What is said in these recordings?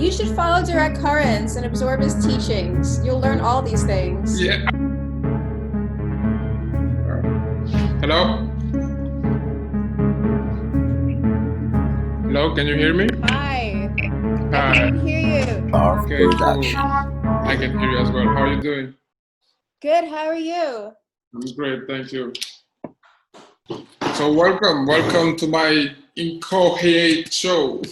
You should follow direct currents and absorb his teachings. You'll learn all these things. Yeah. Hello? Hello, can you hear me? Hi. Hi. I can hear you. Okay, cool. I can hear you as well. How are you doing? Good, how are you? I'm great, thank you. So welcome to my Incoherent show.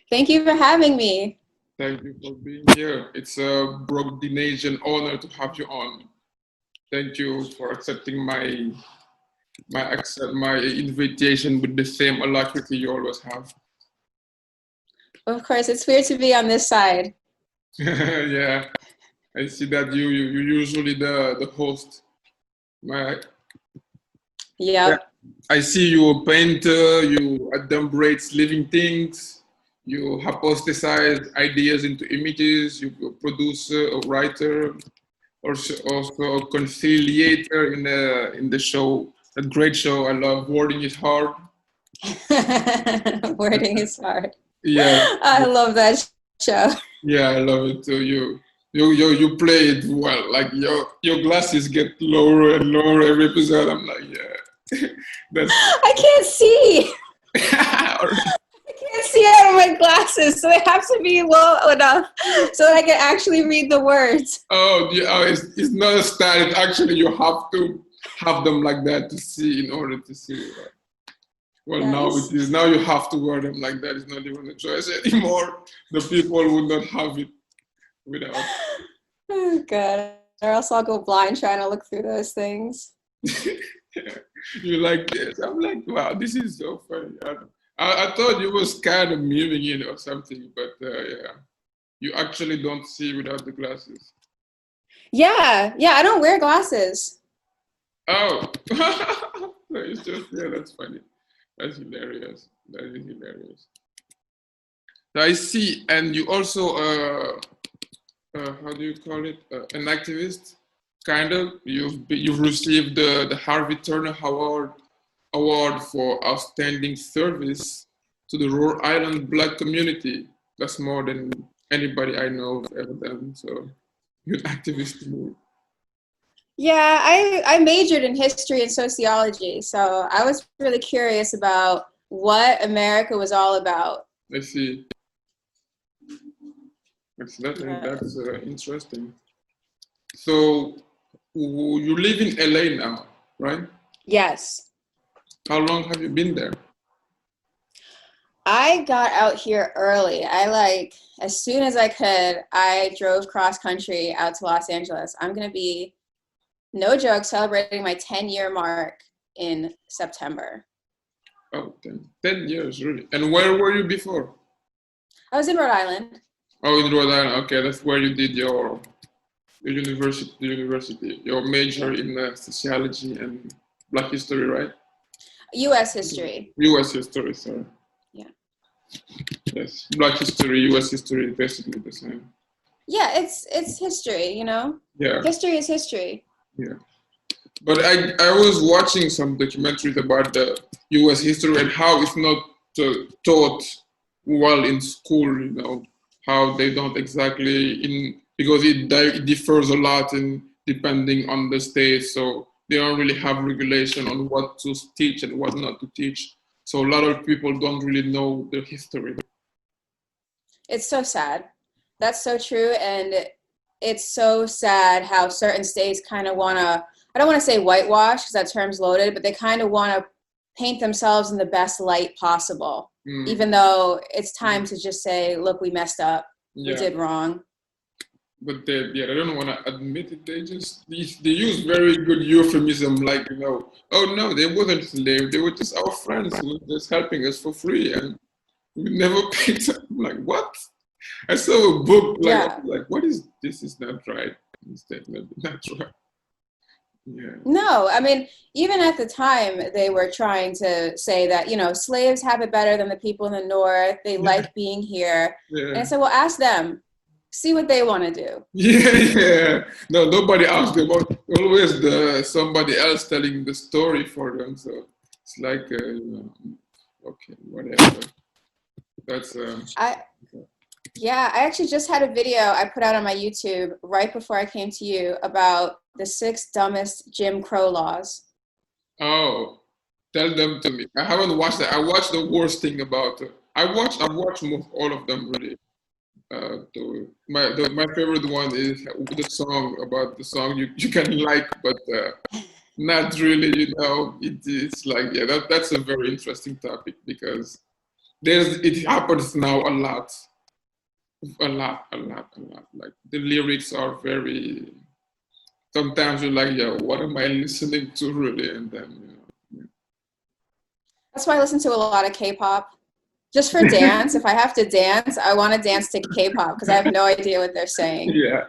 Thank you for having me. Thank you for being here. It's a Broadest honor to have you on. Thank you for accepting my invitation with the same alacrity you always have. Of course, it's weird to be on this side. Yeah, I see that you're usually the host. Yep. Yeah. I see you a painter, you adumbrate living things, you hypothesize ideas into images, you're a producer, a writer, also a conciliator in the show. A great show. I love Wording is Hard. Wording is hard. Yeah. I love that show. Yeah, I love it too. You play it well. Like your glasses get lower and lower every episode. I'm like, yeah. I can't see. I can't see out of my glasses, so they have to be low enough so that I can actually read the words. Oh, yeah, it's not a style. It's actually you have to have them like that to see in order to see. Well, nice. Now it is. Now you have to wear them like that. It's not even a choice anymore. The people would not have it without. Oh, God. Or else I'll go blind trying to look through those things. You like this? I'm like, wow, this is so funny. I thought you was kind of moving in or something, but yeah, you actually don't see without the glasses. Yeah, I don't wear glasses. Oh, it's just, yeah, that's funny. That's hilarious. That is hilarious. I see, and you also, how do you call it? An activist, kind of. You've received the Harvey Turner Award for outstanding service to the Rhode Island Black community. That's more than anybody I know have ever done. So you're an activist too. Yeah, I majored in history and sociology, so I was really curious about what America was all about. I see. That's interesting. So you live in LA now, right? Yes. How long have you been there? I got out here early. As soon as I could, I drove cross country out to Los Angeles. I'm going to be, no joke, celebrating my 10-year mark in September. Oh, 10 years, really. And where were you before? I was in Rhode Island. Oh, in Rhode Island. Okay, that's where you did your university, your major in sociology and Black history, right? U.S. history. U.S. history, sorry. Yeah. Yes, Black history, U.S. history, basically the same. Yeah, it's history, you know? Yeah. History is history. Yeah. But I was watching some documentaries about the U.S. history and how it's not taught well in school, you know, how they don't exactly, because it differs a lot depending on the state, so they don't really have regulation on what to teach and what not to teach. So a lot of people don't really know their history. It's so sad. That's so true, and it's so sad how certain states kind of want to, I don't want to say whitewash because that term's loaded, but they kind of want to paint themselves in the best light possible, even though it's time to just say, look, we messed up, we did wrong. But they don't want to admit it. They use very good euphemism, like, you know, oh no, they wasn't slaves, they were just our friends who were just helping us for free, and we never paid them. I'm like, what? I saw a book, like what is this? Is not right. It's definitely not right. Yeah. No, I mean, even at the time, they were trying to say that, you know, slaves have it better than the people in the North. They like being here. Yeah. And I said, well, ask them. See what they want to do. Yeah. No, nobody asked them. Always somebody else telling the story for them. So it's like, you know, okay, whatever. That's. Yeah, I actually just had a video I put out on my YouTube right before I came to you about the 6 dumbest Jim Crow laws. Oh, tell them to me. I haven't watched that. I watched the worst thing about it. I've watched most all of them really. My favorite one is the song about the song you can like, but not really. It's like yeah, that's a very interesting topic because it happens now a lot, a lot. Like the lyrics are very. Sometimes you're like, yeah, what am I listening to really? And then That's why I listen to a lot of K-pop. Just for dance, if I have to dance, I want to dance to K-pop because I have no idea what they're saying. yeah,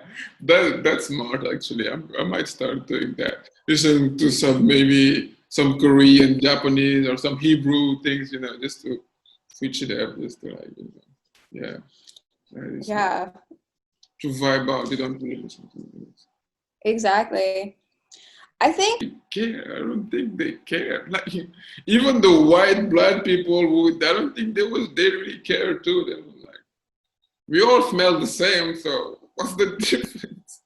that's smart actually. I might start doing that. Listen to maybe some Korean, Japanese, or some Hebrew things, just to switch it up, just to like, yeah, that is smart. Yeah, To vibe out. They don't really listen to it. exactly. I think Care. I don't think they care. Like even the white black people I don't think they really care too. They were like, we all smell the same, so what's the difference?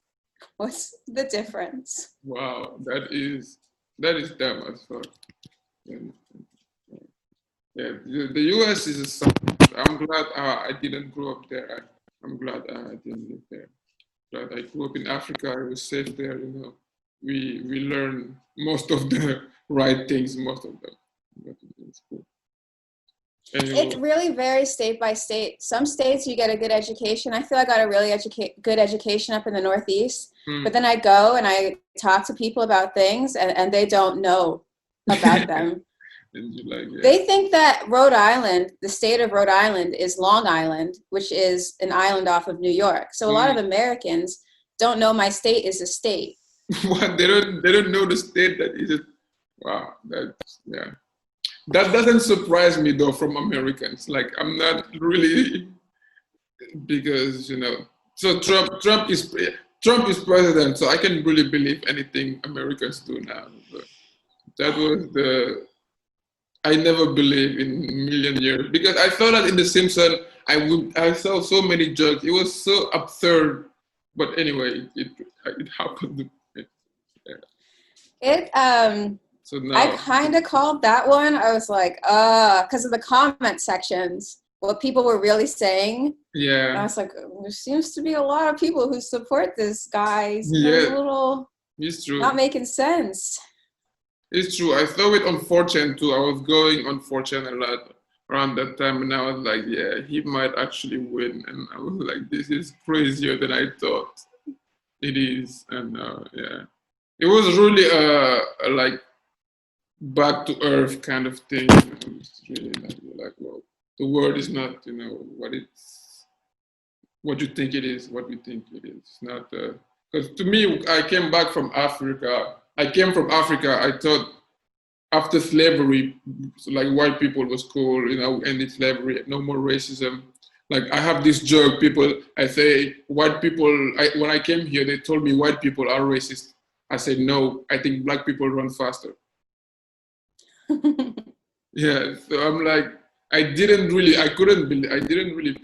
what's the difference? Wow, that is dumb as fuck. And, yeah, the US is. I'm glad I didn't grow up there. I'm glad I didn't live there. Glad I grew up in Africa. I was safe there. We learn most of the right things. Most of them. But it's cool. Anyway, It really varies state by state. Some states you get a good education. I feel I got a really good education up in the Northeast. But then I go and I talk to people about things and they don't know about them. and you like yeah. They think that Rhode Island, the state of Rhode Island, is Long Island, which is an island off of New York. So a lot of Americans don't know my state is a state. What they don't know the state that is it. Wow, that's yeah. That doesn't surprise me though from Americans. Like I'm not really because So Trump is president, so I can really believe anything Americans do now. But that was I never believed in a million years because I thought that in The Simpsons I saw so many jokes. It was so absurd, but anyway, it happened. So now I kind of called that one. I was like, because of the comment sections, what people were really saying. yeah, And I was like, there seems to be a lot of people who support this guy. He's a yeah, little it's true. not making sense. It's true. I saw it on 4chan too. I was going on 4chan a lot around that time, and I was like, yeah, he might actually win. And I was like, this is crazier than I thought it is. And yeah, it was really like back to earth kind of thing. It's really like, well, the world is not, what you think it is, what we think it is. It's not because to me, I came back from Africa. I came from Africa. I thought after slavery, like white people was cool, ended slavery, no more racism. Like I have this joke, I say white people, when I came here, they told me white people are racist. I said, no, I think black people run faster. Yeah, so I'm like, I didn't really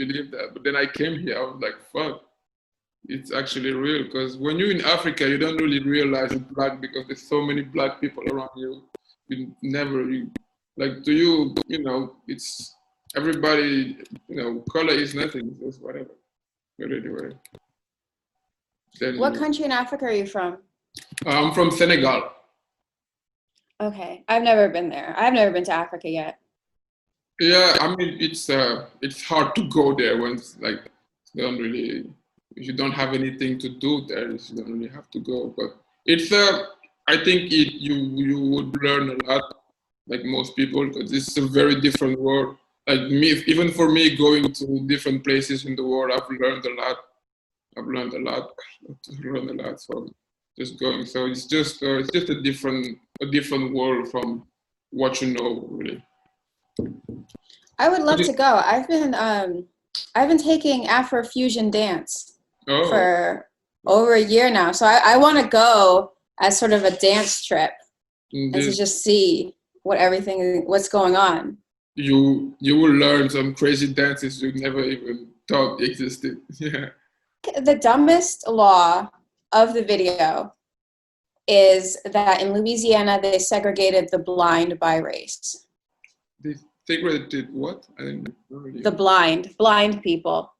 believe that. But then I came here, I was like, fuck, it's actually real. Because when you're in Africa, you don't really realize you're black because there's so many black people around you. Like to you, it's everybody, color is nothing, it's just whatever. But anyway. Then, What country in Africa are you from? I'm from Senegal. Okay, I've never been there. I've never been to Africa yet. Yeah, I mean it's hard to go there when like if you don't have anything to do there, you don't really have to go. But it's I think you would learn a lot, like most people, because it's a very different world. Like me, even for me, going to different places in the world, I've learned a lot. I've learned a lot from just going. So it's just a different world from what you know, really. I would love to go. I've been taking Afrofusion dance for over a year now. So I want to go as sort of a dance trip and to just see what's going on. you will learn some crazy dances you never even thought existed. Yeah. The dumbest law of the video is that in Louisiana they segregated the blind by race. They segregated what? I didn't really. The blind people.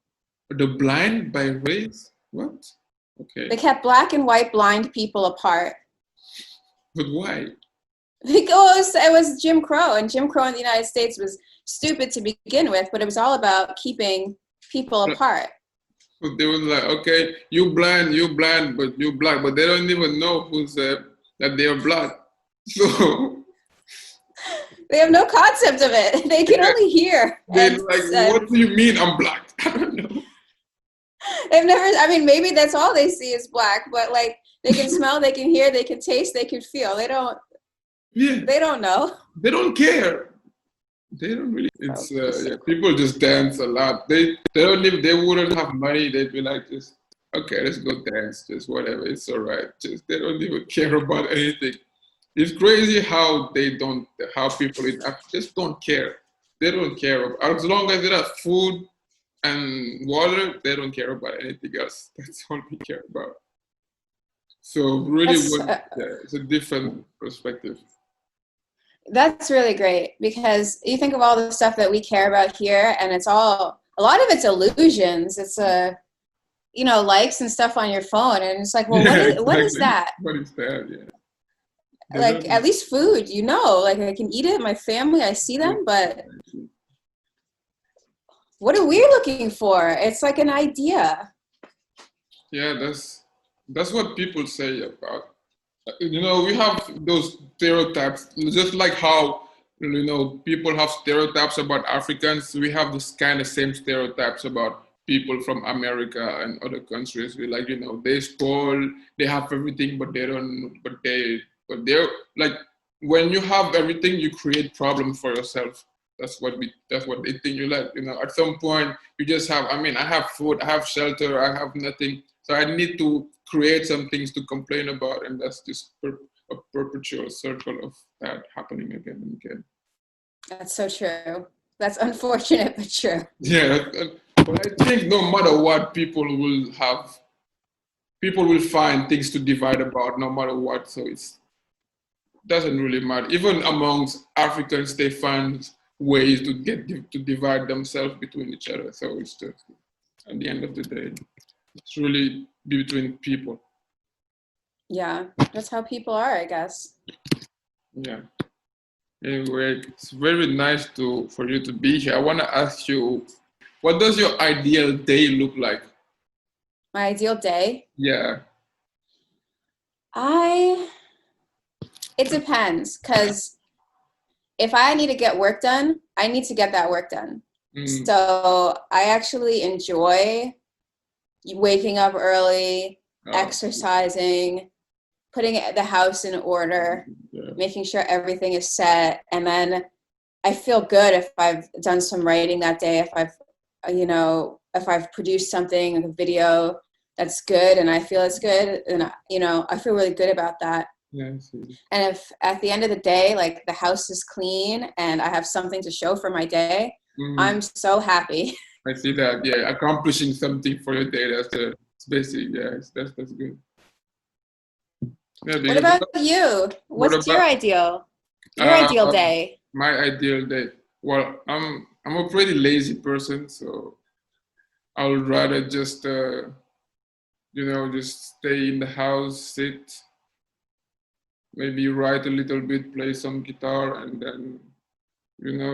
The blind by race? What? Okay. They kept black and white blind people apart. But why? Because it was Jim Crow, and Jim Crow in the United States was stupid to begin with, but it was all about keeping people apart. So they were like, okay, you blind, but you black, but they don't even know who's that they are black. So they have no concept of it. They can only hear. They're like, what do you mean I'm black? I don't know. They've never, I mean, maybe that's all they see is black, but like they can smell, they can hear, they can taste, they can feel. They don't know. They don't care. They don't really. It's people just dance a lot. They don't live. They wouldn't have money. They'd be like, just okay, let's go dance. Just whatever. It's all right. Just they don't even care about anything. It's crazy how people in Africa just don't care. They don't care. As long as they have food and water, they don't care about anything else. That's all they care about. So really, it's a different perspective. That's really great because you think of all the stuff that we care about here, and it's all, a lot of it's illusions. It's likes and stuff on your phone, and it's like, well, what is that? What is that? Yeah. Like at least food, like I can eat it. My family, I see them, but what are we looking for? It's like an idea. Yeah, that's what people say about. We have those stereotypes, just like how, people have stereotypes about Africans. We have this kind of same stereotypes about people from America and other countries. We like, they spoil, they have everything, but they're like, when you have everything, you create problems for yourself. That's what they think you like. At some point you just have, I have food, I have shelter, I have nothing. So I need to create some things to complain about, and that's just a perpetual circle of that happening again and again. That's so true. That's unfortunate, but true. Yeah, but I think no matter what, people will find things to divide about, no matter what. So it doesn't really matter. Even amongst Africans, they find ways to divide themselves between each other. So it's just, at the end of the day, it's really between people. Yeah, that's how people are, I guess. Yeah. Anyway, it's very nice for you to be here. I want to ask you, what does your ideal day look like? My ideal day? Yeah. It depends, because if I need to get work done, I need to get that work done. So I actually enjoy waking up early, exercising, putting the house in order, making sure everything is set. And then I feel good if I've done some writing that day, if I've produced something, like a video that's good and I feel it's good, and I feel really good about that. Yeah, I see. And if at the end of the day, like the house is clean and I have something to show for my day, I'm so happy. I see that. Yeah, accomplishing something for your day. That's basic. Yeah, that's good. Yeah, what about you? What's your ideal day? My ideal day. Well, I'm a pretty lazy person, so I would rather just just stay in the house, sit, maybe write a little bit, play some guitar, and then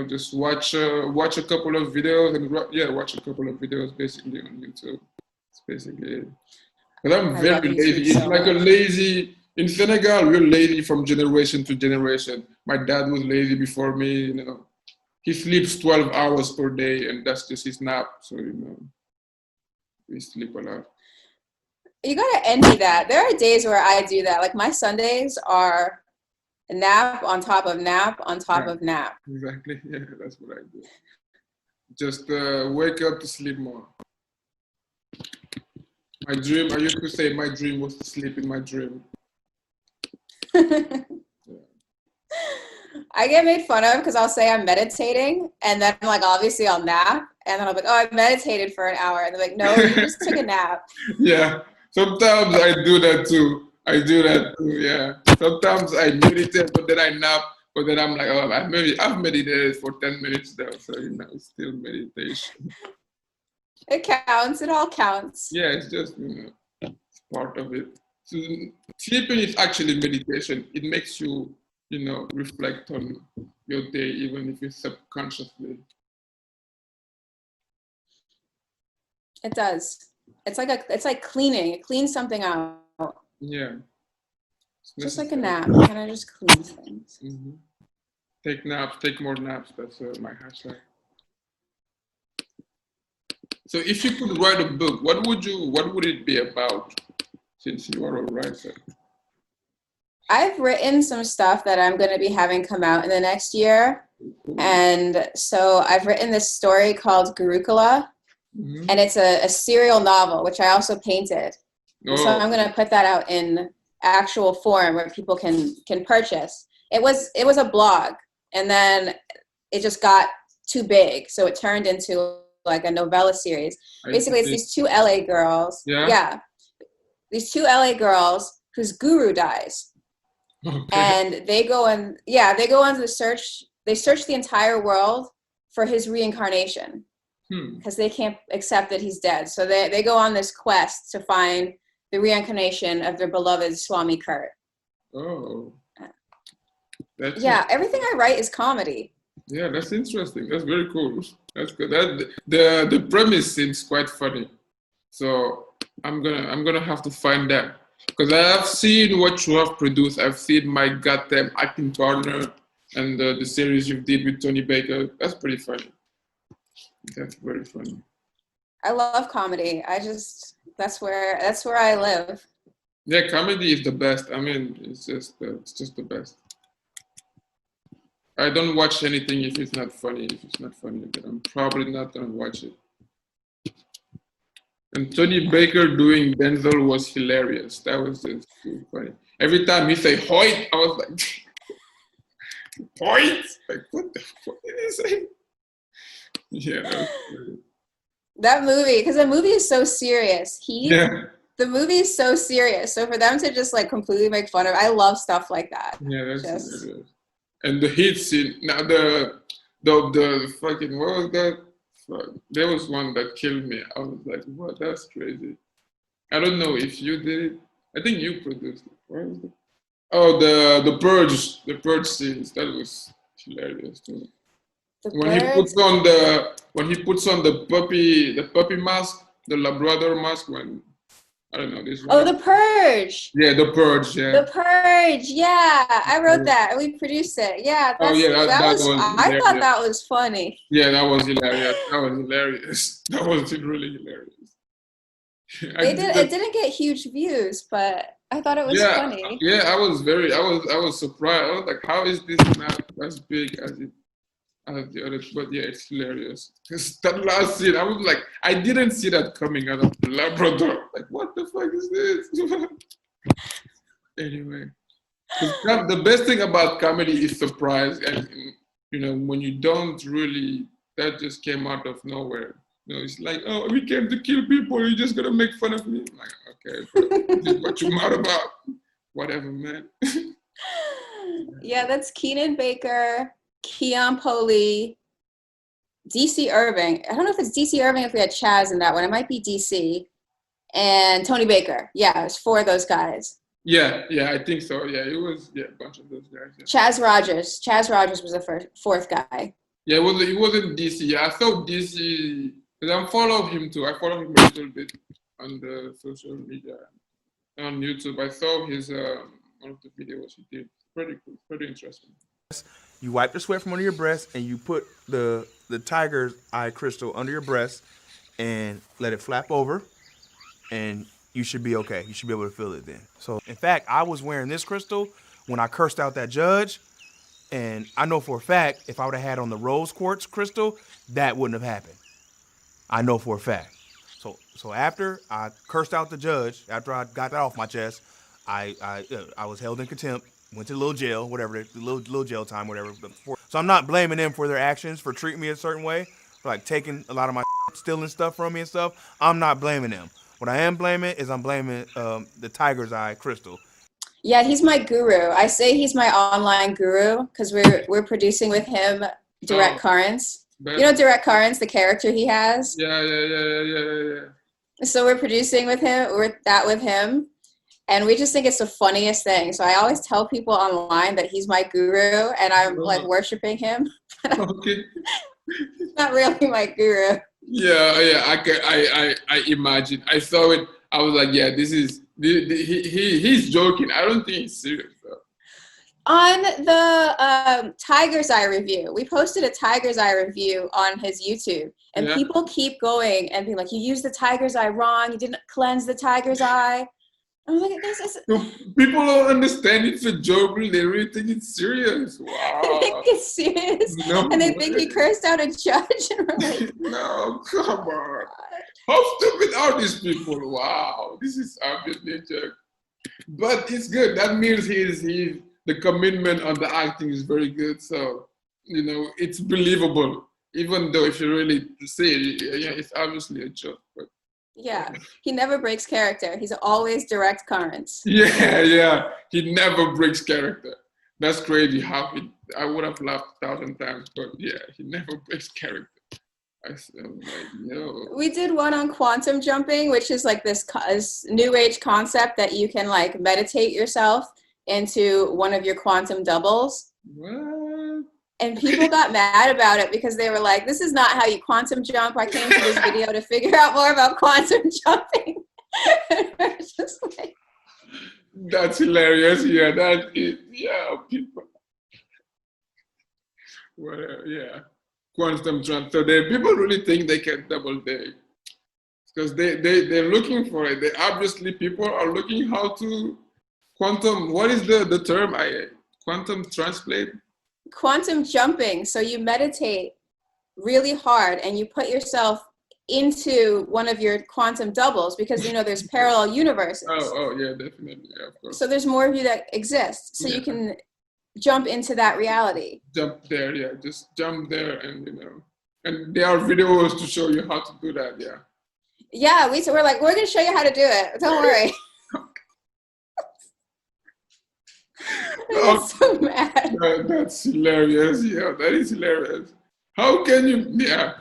just watch a couple of videos and watch a couple of videos basically on YouTube. It's basically it. But I'm very lazy. It's like a lazy. In Senegal, we're lazy from generation to generation. My dad was lazy before me. He sleeps 12 hours per day, and that's just his nap. So we sleep a lot. You gotta envy that. There are days where I do that. Like my Sundays are nap on top of nap on top of nap. Exactly. Yeah, that's what I do. Just wake up to sleep more. My dream, I used to say my dream was to sleep in my dream. I get made fun of because I'll say I'm meditating, and then I'm like, obviously I'll nap, and then I'll be like, oh, I meditated for an hour, and they're like, no, you just took a nap. Yeah, sometimes I do that too. I do that too. Yeah, sometimes I meditate, but then I nap. But then I'm like, oh, I've meditated for 10 minutes now, so it's still meditation. It counts. It all counts. Yeah, it's just it's part of it. So sleeping is actually meditation. It makes you reflect on your day, even if it's subconsciously. It does. It's like cleaning. It cleans something out. Yeah. Just like a nap. Kind of just cleans things. Mm-hmm. Take naps. Take more naps. That's my hashtag. So if you could write a book, what would it be about? Since you are a writer. I've written some stuff that I'm going to be having come out in the next year. And so I've written this story called Gurukula, and it's a serial novel, which I also painted. And so I'm going to put that out in actual form where people can purchase. It was a blog, and then it just got too big. So it turned into like a novella series. Basically, it's these two LA girls. Yeah. These two LA girls whose guru dies. Okay. And they go on the search. They search the entire world for his reincarnation because they can't accept that he's dead. So they go on this quest to find the reincarnation of their beloved Swami Kurt. Oh. Everything I write is comedy. Yeah, that's interesting. That's very cool. That's good. The premise seems quite funny. So I'm gonna have to find that. Because I have seen what you have produced. I've seen my goddamn acting partner and the series you did with Tony Baker. That's pretty funny. That's very funny. I love comedy. That's where I live. Yeah, comedy is the best. I mean, it's just the best. I don't watch anything if it's not funny. If it's not funny, then I'm probably not gonna watch it. And Tony Baker doing Denzel was hilarious. That was just so funny. Every time he say Hoyt, I was like, Hoyt? Like, what the fuck did he say? Yeah, that was great. That movie, because the movie is so serious. The movie is so serious. So for them to just like completely make fun of, I love stuff like that. Yeah, that's hilarious. And the hit scene, now the fucking, what was that? There was one that killed me. I was like, what? That's crazy. I don't know if you did it. I think you produced it. What was it? Oh, the Purge. The Purge scenes. That was hilarious too. When he puts on the puppy mask, the Labrador mask, when I don't know this one. Oh, the Purge. Yeah, the Purge. Yeah. The Purge. Yeah, I wrote that. We produced it. Yeah. I thought that was funny. Yeah, that was hilarious. That was really hilarious. It didn't get huge views, but I thought it was funny. Yeah, I was surprised. I was like, how is this not as big as the others? But yeah, it's hilarious. Because that last scene, I was like, I didn't see that coming out of the Labrador. Like, what the fuck is this? Anyway, the best thing about comedy is surprise, and when you don't really, that just came out of nowhere. It's like, oh, we came to kill people. You're just gonna make fun of me. I'm like, okay, this is what you're mad about. Whatever, man. Yeah, that's Keenan Baker, Keon Poli, DC Irving. I don't know if it's DC Irving if we had Chaz in that one. It might be DC. And Tony Baker. Yeah, it was 4 of those guys. Yeah, I think so. Yeah, it was a bunch of those guys. Yeah. Chaz Rogers was the fourth guy. Yeah, it wasn't DC. Yeah, I thought DC, because I follow him too. I follow him a little bit on the social media, on YouTube. I saw his one of the videos he did. Pretty cool, pretty interesting. You wipe the sweat from under your breast, and you put the tiger's eye crystal under your breast, and let it flap over, and you should be okay. You should be able to feel it then. So, in fact, I was wearing this crystal when I cursed out that judge, and I know for a fact if I would have had on the rose quartz crystal, that wouldn't have happened. I know for a fact. So after I cursed out the judge, after I got that off my chest, I was held in contempt, went to the little jail, whatever, the little jail time, whatever. So I'm not blaming them for their actions, for treating me a certain way, for like taking a lot of my stealing stuff from me and stuff. I'm not blaming them. What I am blaming is I'm blaming the tiger's eye crystal. Yeah, he's my guru. I say he's my online guru because we're producing with him Direct Currents. You know Direct Currents, the character he has? Yeah. So we're producing with him, with him. And we just think it's the funniest thing. So I always tell people online that he's my guru and I'm like worshiping him. Okay. He's not really my guru. Yeah. I imagine. I saw it. I was like, yeah, this is he's joking. I don't think he's serious though. On the Tiger's Eye review, we posted a Tiger's Eye review on his YouTube, and people keep going and being like, "You used the Tiger's Eye wrong. You didn't cleanse the Tiger's Eye." I was like, "This is." People don't understand it's a joke. They really think it's serious. Wow. They think it's serious, and they think he cursed out a judge, and we're like, "No, come on. How stupid are these people? Wow, this is obviously a joke." But it's good. That means the commitment on the acting is very good. So, it's believable. Even though if you really see it, it's obviously a joke. But yeah, he never breaks character. He's always direct currents. Yeah. He never breaks character. That's crazy. I would have laughed 1,000 times, but yeah, he never breaks character. I'm like, yo. We did one on quantum jumping, which is like this new age concept that you can like meditate yourself into one of your quantum doubles. What? And people got mad about it because they were like, this is not how you quantum jump. I came to this video to figure out more about quantum jumping. Just like, that's hilarious. Yeah, that is, people. Whatever, yeah. Quantum jump. So people really think they can double date because they're looking for it. People are looking how to quantum. What is the term? Quantum translate. Quantum jumping. So you meditate really hard and you put yourself into one of your quantum doubles because there's parallel universes. Oh yeah, definitely. Yeah, of course. So there's more of you that exist. So you can jump into that reality. Jump there, yeah. Just jump there, and and there are videos to show you how to do that. Yeah. Yeah, we're like, we're gonna show you how to do it. Don't worry. I'm so mad. That's hilarious. Yeah, that is hilarious. How can you? Yeah,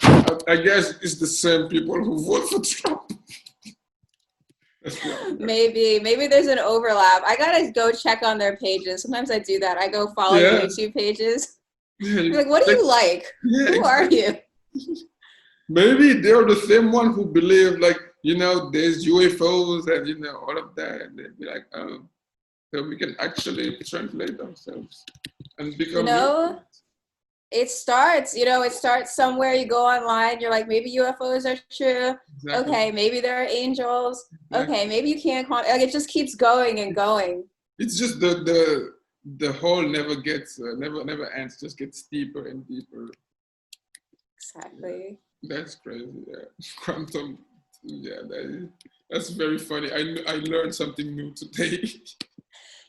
I guess it's the same people who vote for Trump. Maybe there's an overlap. I gotta go check on their pages. Sometimes I do that. I go follow YouTube pages. I'm like, what do you like? Yeah, who are you? Maybe they're the same one who believe there's UFOs and all of that, and they'd be like, so we can actually translate ourselves and become. It starts somewhere. You go online, you're like, maybe UFOs are true. Exactly. Okay, maybe there are angels. Exactly. Okay, maybe you can't like it just keeps going and going. It's just the hole never ends, just gets deeper and deeper. Exactly. That's crazy, yeah. Quantum, yeah, that's very funny. I learned something new today.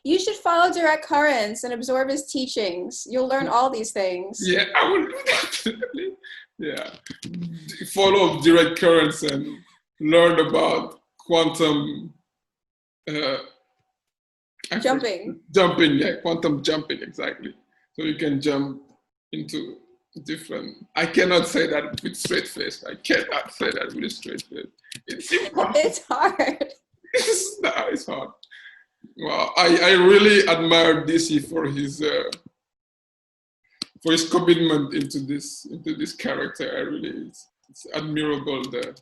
You should follow Direct Currents and absorb his teachings. You'll learn all these things. Yeah, I will do that. Yeah. Follow Direct Currents and learn about quantum jumping. Jumping, yeah, quantum jumping, exactly. So you can jump into different. I cannot say that with straight face. I cannot say that with a straight face. It's impossible. It's hard. It's hard. Well, I really admire DC for his commitment into this character. I really, it's admirable there.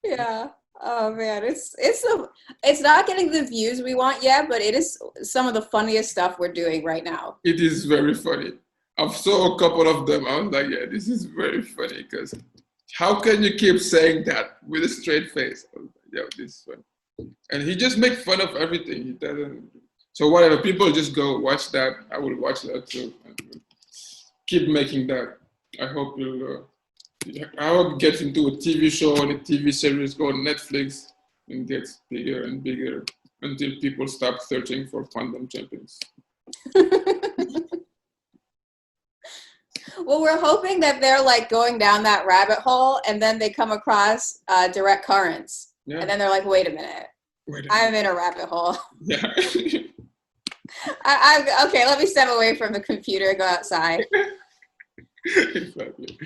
Yeah. Oh man, it's not getting the views we want yet, but it is some of the funniest stuff we're doing right now. It is very funny. I've saw a couple of them. I was like, yeah, this is very funny because how can you keep saying that with a straight face? I was like, yeah, this is funny. And he just makes fun of everything. He doesn't. So whatever, people just go watch that. I will watch that too. And keep making that. I hope you'll. I hope get into a TV show and a TV series, go on Netflix, and gets bigger and bigger. until people stop searching for fandom champions. Well, we're hoping that they're like going down that rabbit hole and then they come across direct currents. Yeah. And then they're like, wait a minute. I'm in a rabbit hole. Yeah. Okay, let me step away from the computer and go outside. Exactly.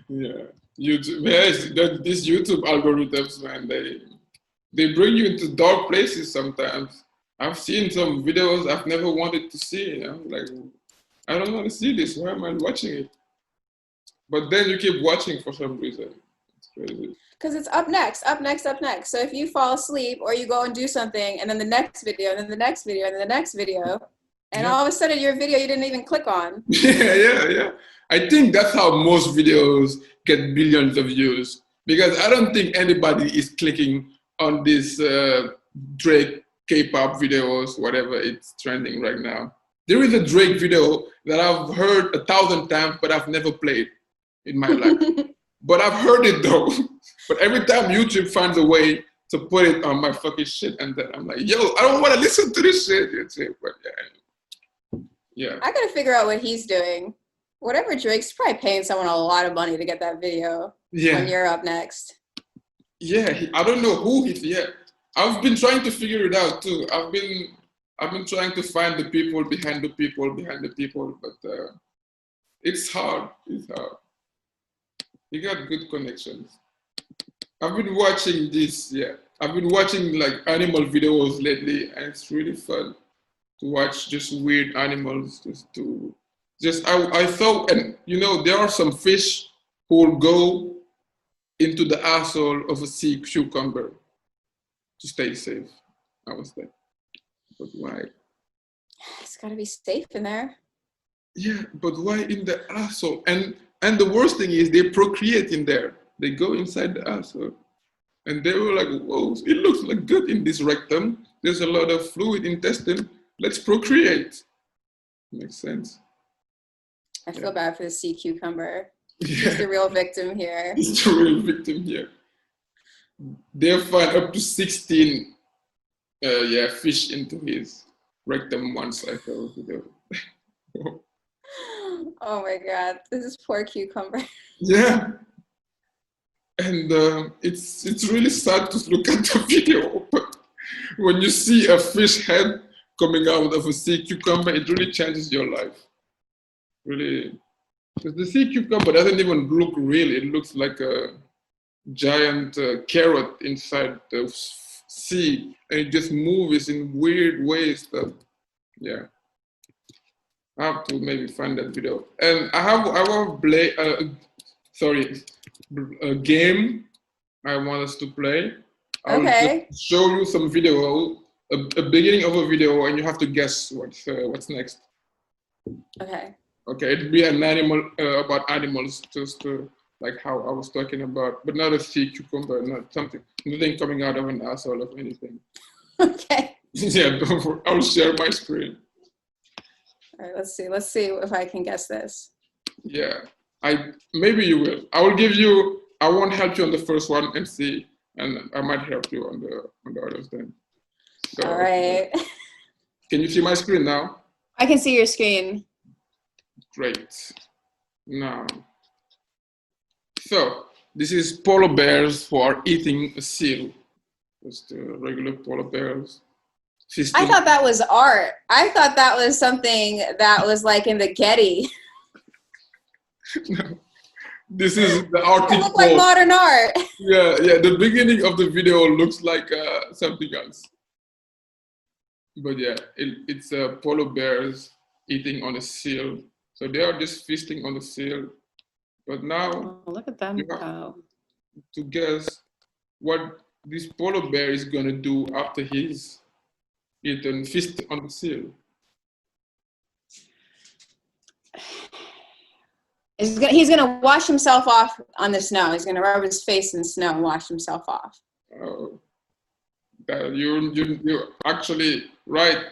Yeah. YouTube, yes, these YouTube algorithms, man, they bring you into dark places sometimes. I've seen some videos I've never wanted to see, you know, like, I don't want to see this. Why am I watching it? But then you keep watching for some reason. It's crazy. Because it's up next, up next, up next. So if you fall asleep or you go and do something and then the next video, and then the next video, and then the next video, and all of a sudden your video you didn't even click on. Yeah. I think that's how most videos get billions of views. Because I don't think anybody is clicking on this Drake K-pop videos, whatever it's trending right now. There is a Drake video that I've heard 1,000 times, but I've never played in my life. But I've heard it though. But every time YouTube finds a way to put it on my fucking shit, and then I'm like, yo, I don't want to listen to this shit. But yeah. I gotta figure out what he's doing. Whatever Drake's probably paying someone a lot of money to get that video. Yeah. When you're up next. Yeah, I don't know who he's yet. I've been trying to figure it out too. I've been trying to find the people behind the people, but it's hard. It's hard. You got good connections. I've been watching this, I've been watching like animal videos lately, and it's really fun to watch just weird animals. I thought, and you know, there are some fish who will go into the asshole of a sea cucumber to stay safe. I was like, but why? It's gotta be safe in there. Yeah, but why in the asshole? And the worst thing is they procreate in there. They go inside the asshole. And they were like, whoa, it looks like good in this rectum. There's a lot of fluid intestine. Let's procreate. Makes sense. I feel bad for the sea cucumber. Yeah. He's the real victim here. He's the real victim here. They'll find up to 16 fish into his rectum once I saw a video. Oh my God, this is poor cucumber. Yeah. And it's really sad to look at the video, but when you see a fish head coming out of a sea cucumber, it really changes your life. Really. Because the sea cucumber doesn't even look real. It looks like a giant carrot inside the sea, and it just moves in weird ways. Yeah. I have to maybe find that video. And I want to play a game I want us to play. I'll just show you some video, a beginning of a video, and you have to guess what's next. Okay. Okay, it'd be an animal about animals, just like how I was talking about, but not a sea cucumber, nothing coming out of an asshole of anything. Okay. Yeah, don't worry. I'll share my screen. All right, let's see if I can guess this. Yeah, maybe you will. I won't help you on the first one and see, and I might help you on the others then. So, all right. Can you see my screen now? I can see your screen. Great. Now, so this is polar bears who are eating a seal. Just regular polar bears. I thought that was art. I thought that was something that was like in the Getty. No. This is the article. It looked like modern art. Yeah. The beginning of the video looks like something else. But yeah, it's polar bears eating on a seal. So they are just feasting on the seal. But now, look at them go. To guess what this polar bear is gonna do after he's eaten feast on the seal. He's gonna wash himself off on the snow. He's gonna rub his face in snow and wash himself off. Oh, you're actually right,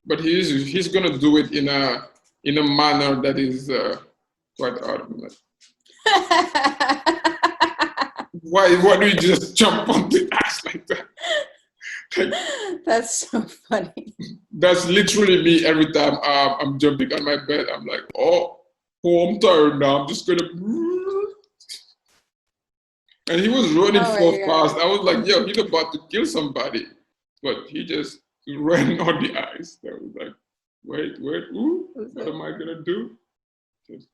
but he's gonna do it in a manner that is quite odd. Why do you just jump on the ass like that? That's so funny. That's literally me every time I'm jumping on my bed. I'm like, oh, I'm tired now. I'm just gonna. And he was running Oh so my fast. God. I was like, yo, he's about to kill somebody. But he just ran on the ice. I was like, wait, ooh, what am I gonna do? Just.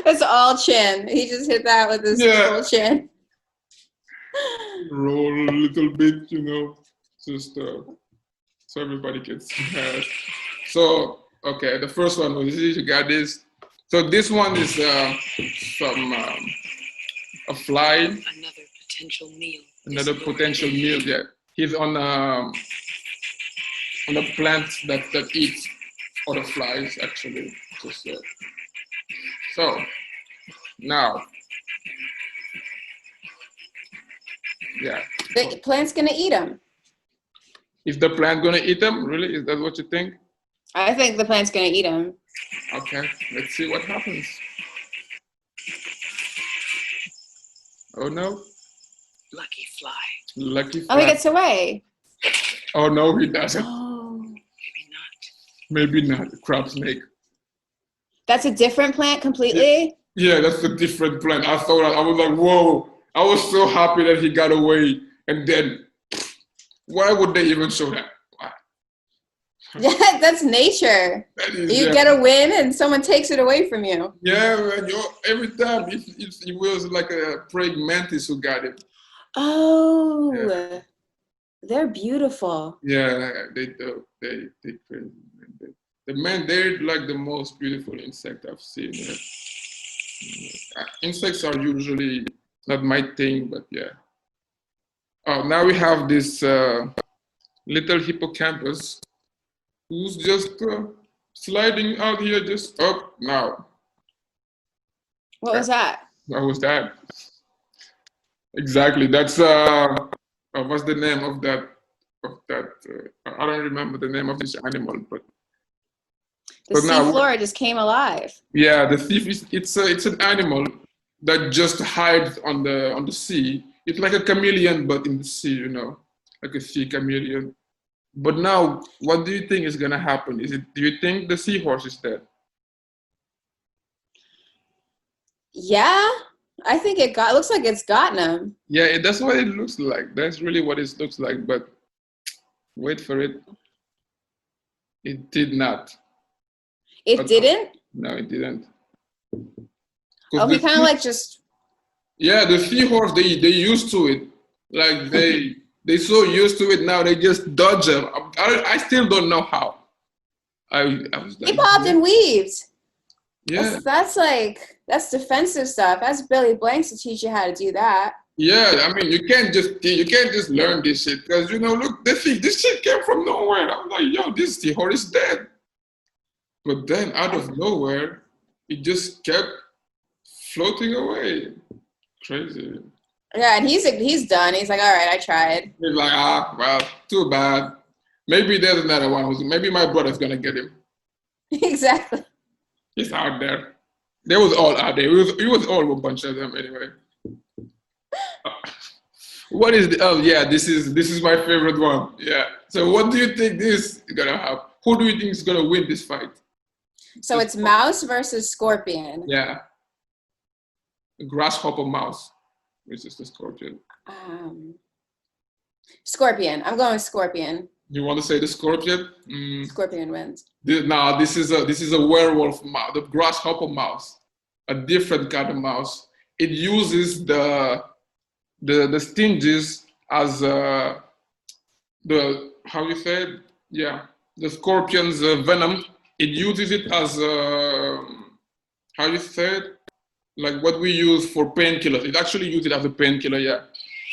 It's all chin. He just hit that with his full chin. Roll a little bit, just so everybody can see that. So, okay, the first one was you got this. So this one is from a fly. Another potential meal. Yeah. He's on a plant that eats other flies, actually. Just so now, yeah. The plant's gonna eat him. Is the plant gonna eat them? Really? Is that what you think? I think the plant's gonna eat him. Okay, let's see what happens. Oh no. Lucky fly. Lucky fly. Oh, he gets away. Oh no, he doesn't. Oh. Maybe not. Crab snake. That's a different plant completely? Yeah, that's a different plant. I thought I was like, whoa. I was so happy that he got away. And then, why would they even show that? Why? Yeah, that's nature. You get a win and someone takes it away from you. Yeah, man, every time it was like a praying mantis who got it. Oh, yeah. They're beautiful. Yeah, they do. They crazy. They're like the most beautiful insect I've seen. Yeah. Insects are usually not my thing, but yeah. Oh, now we have this little hippocampus who's just sliding out here, just up now. What was that? What was that? Exactly. That's what's the name of that? I don't remember the name of this animal, but the seafloor just came alive. Yeah, the thief it's an animal that just hides on the sea. It's like a chameleon, but in the sea, like a sea chameleon. But now, what do you think is gonna happen? Do you think the seahorse is dead? Yeah, I think looks like it's gotten him. Yeah, that's what it looks like. That's really what it looks like. But wait for it. It did not. It didn't? No, it didn't. Oh, he kind of like just. Yeah, the seahorse, they used to it. Like they so used to it now, they just dodge them. I still don't know how. I was like, he popped and weaved. Yeah. That's defensive stuff. That's Billy Blanks to teach you how to do that. Yeah, I mean, you can't just learn this shit because look, this shit came from nowhere. I'm like, yo, this seahorse is dead. But then out of nowhere, it just kept floating away. Crazy. Yeah, and he's done. He's like, all right, I tried. He's like, well, too bad. Maybe there's another one. Maybe my brother's gonna get him. Exactly. He's out there. They was all out there. It was all a bunch of them anyway. What is this is my favorite one. Yeah. So what do you think this is gonna happen? Who do you think is gonna win this fight? So it's mouse versus scorpion. Yeah. Grasshopper mouse, which is the scorpion. Scorpion. I'm going with scorpion. You want to say the scorpion? Scorpion wins. This is a werewolf mouse, the grasshopper mouse, a different kind of mouse. It uses the stinges as the how you say it? Yeah, the scorpion's venom. It uses it as how you say it? Like what we use for painkillers. It actually uses it as a painkiller. Yeah,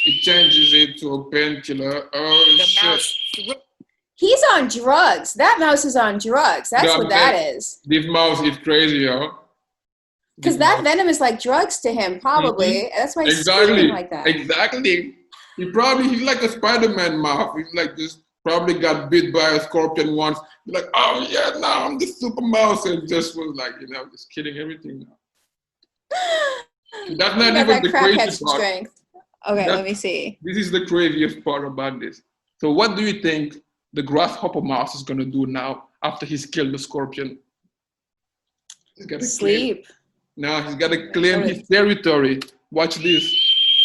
it changes it to a painkiller. Oh shit! He's on drugs. That mouse is on drugs. That's what that is. This mouse is crazy, yo. Because that venom is like drugs to him, probably. Mm-hmm. That's why he's screaming like that. Exactly. He's like a Spider-Man mouse. He's like just probably got bit by a scorpion once. Like, oh yeah, now I'm the super mouse, and just was like, just killing everything now. That's not even the crazy part. Strength. Okay, let me see. This is the craziest part about this. So what do you think the grasshopper mouse is going to do now after he's killed the scorpion? He's got to Sleep. No, he's got to claim his territory. Watch this.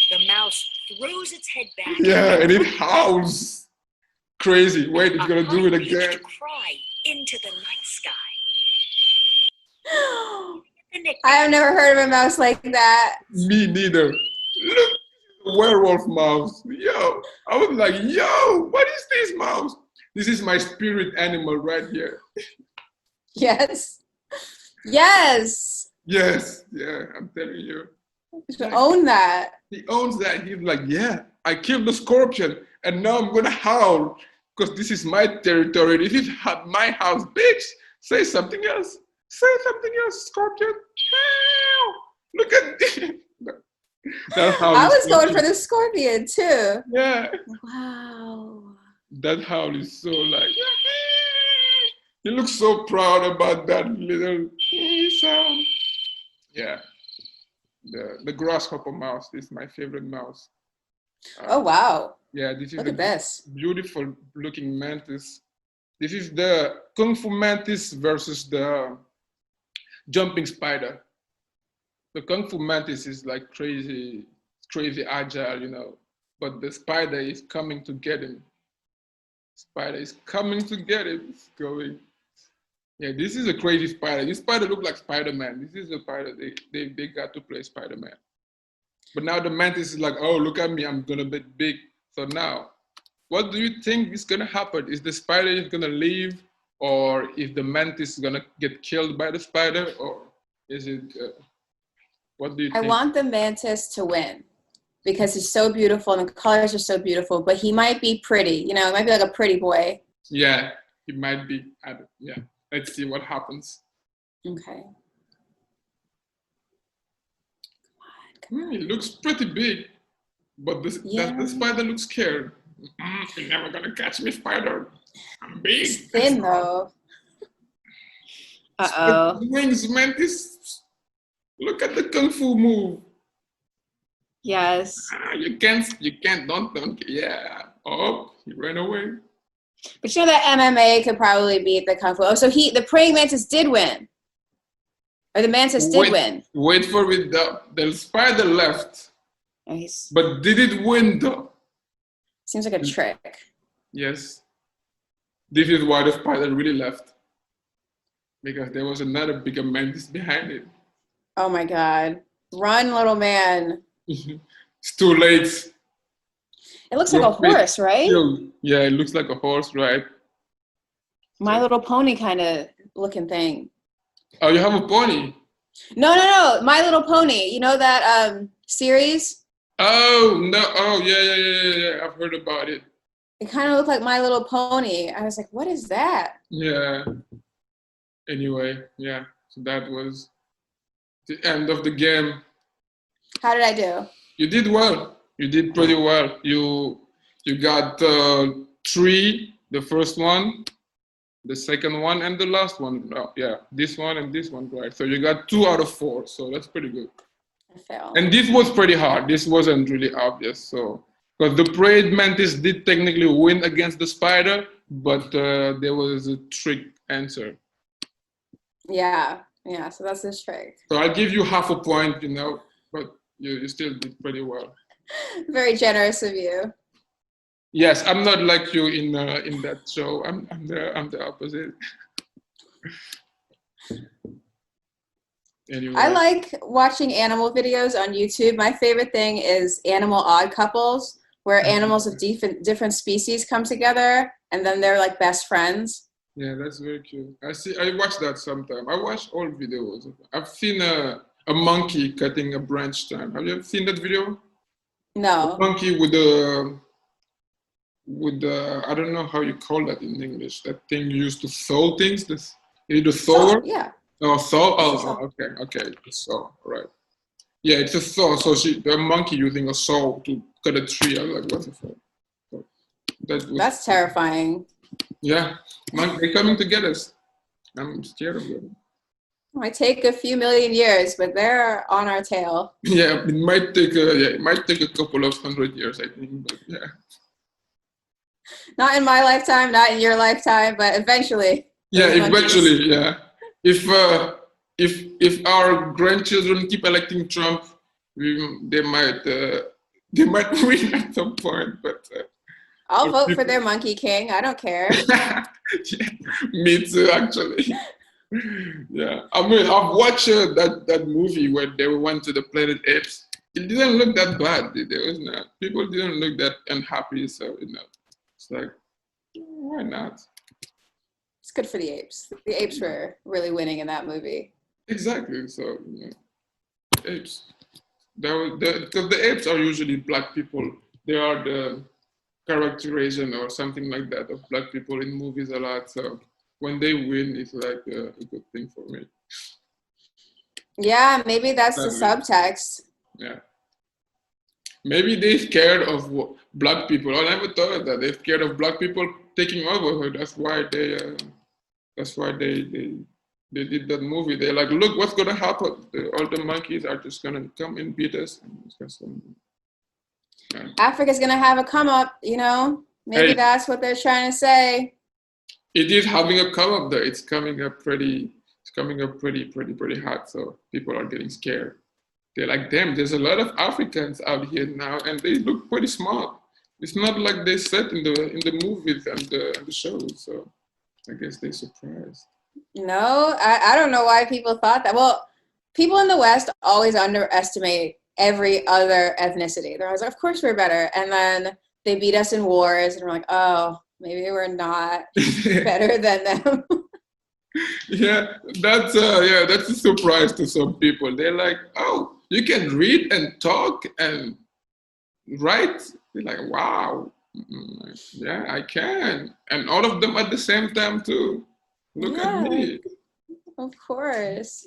The mouse throws its head back. Yeah, and it howls. Crazy. Wait, it's going to do it A high-pitched again. cry into the night sky. The nickname. I have never heard of a mouse like that. Me neither. Look, werewolf mouse. Yo, I was like, yo, what is this mouse? This is my spirit animal right here. Yes. Yes. Yes, yeah, I'm telling you. You should own that. He owns that. He's like, yeah, I killed the scorpion, and now I'm gonna howl because this is my territory. This is my house, bitch. Say something else. Say something else, scorpion. Howl. Look at this. That's how I was going for the scorpion too. Yeah, Wow. that howl is so like. He looks so proud about that little sound. Yeah, the grasshopper mouse is my favorite mouse. Oh wow. Yeah, this is Look a at this. beautiful looking mantis. This is the Kung Fu mantis versus the jumping spider. The Kung Fu mantis is like crazy agile, you know, but the spider is coming to get him. Spider is coming to get him. It's going. Yeah, this is a crazy spider. This spider looks like Spider-Man. This is a spider they got to play Spider-Man. But now the mantis is like, oh, look at me, I'm gonna be big. So now, what do you think is gonna happen? Is the spider is gonna leave, or is the mantis gonna get killed by the spider, or is it? What do you think? I want the mantis to win because he's so beautiful and the colors are so beautiful. But he might be pretty. You know, it might be like a pretty boy. Yeah, it might be. Yeah, let's see what happens. Okay. It looks pretty big, but the spider looks scared. You're never gonna catch me, spider. I'm big. He's thin though. Uh-oh. Wings, mantis. Look at the kung fu move. Yes. You can't, don't. Yeah. Oh, he ran away. But you know that MMA could probably beat the Kung Fu. Oh, so the praying mantis did win. Or the mantis did win. Wait for it. The spider left. Oh, But did it win though? seems like a trick. Yes. This is why the spider really left. Because there was another bigger mantis behind it. Oh my God. Run, little man. It's too late. It looks like a horse, right? Yeah, it looks like a horse, right? My Little Pony kind of looking thing. Oh, you have a pony? No. My Little Pony. You know that series? Oh, no. Oh, yeah. I've heard about it. It kind of looked like My Little Pony. I was like, what is that? Yeah. Anyway, yeah. So that was the end of the game. How did I do? You did well. You did pretty well. You got 3, the first one, the second one, and the last one. Yeah, this one and this one, right? So you got 2 out of 4. So that's pretty good. I failed. And this was pretty hard. This wasn't really obvious. So because the prayed mantis did technically win against the spider, but there was a trick answer. Yeah. So that's the trick. So I'll give you half a point, you know, but you still did pretty well. Very generous of you. Yes, I'm not like you in that show. I'm the opposite. Anyway. I like watching animal videos on YouTube. My favorite thing is animal odd couples, where animals of different species come together and then they're like best friends. Yeah, that's very cute. I watch that sometime. I watch all videos. I've seen a monkey cutting a branch down. Have you ever seen that video? No. A monkey with the I don't know how you call that in English. That thing you use to saw things. Is it a saw? Yeah. Oh, saw. Oh, okay. So right. Yeah, it's a saw. So the monkey using a saw to cut a tree. I was like, what the fuck? So that's terrifying. Yeah, they're coming to get us. I'm scared of them. Might take a few million years, but they're on our tail. Yeah, it might take a couple of 100 years, I think, but yeah. Not in my lifetime, not in your lifetime, but eventually. Yeah, those monkeys- eventually, yeah. If our grandchildren keep electing Trump, they might win at some point. But I'll vote for their monkey king. I don't care. yeah, me too, actually. Yeah, I mean, I've watched that movie where they went to the planet Apes. It didn't look that bad. There was not people didn't look that unhappy. So it's like, why not? It's good for the apes. The apes were really winning in that movie. Exactly. So apes. Because the apes are usually black people. They are the characterization or something like that of black people in movies a lot. So when they win, it's like a good thing for me. Yeah, maybe that's the subtext. Yeah. Maybe they're scared of black people. I never thought of that. They're scared of black people taking over her. That's why they did that movie. They're like, look, what's gonna happen? All the monkeys are just gonna come and beat us. Yeah. Africa's gonna have a come up, Maybe that's what they're trying to say. It is having a come up there. It's coming up pretty hot. So people are getting scared. They're like, damn, there's a lot of Africans out here now, and they look pretty smart. It's not like they said in the movies and the shows. So I guess they're surprised. No, I don't know why people thought that. Well, people in the West always underestimate every other ethnicity. They're always like, of course we're better. And then they beat us in wars, and we're like, oh, maybe we're not better than them. Yeah, that's a surprise to some people. They're like, oh, you can read and talk and write. They're like, wow, yeah, I can. And all of them at the same time too. Look at me. Of course.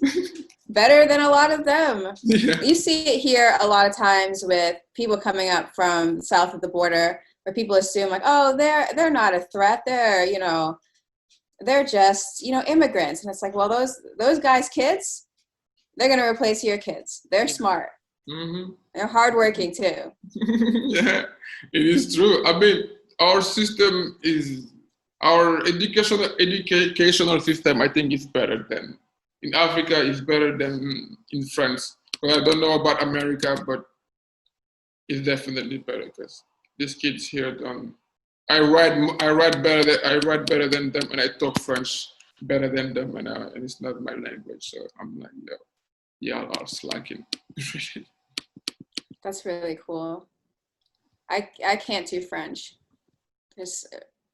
Better than a lot of them. Yeah. You see it here a lot of times with people coming up from south of the border, where people assume like, oh, they're not a threat. They're just, immigrants. And it's like, well, those guys' kids, they're going to replace your kids. They're smart. Mm-hmm. They're hardworking too. Yeah, it is true. I mean, our system our educational system, I think, is better than in Africa. Is better than in France. Well, I don't know about America, but it's definitely better because these kids here don't. I write better than them, and I talk French better than them, and it's not my language. So I'm like, y'all are slacking. That's really cool. I can't do French.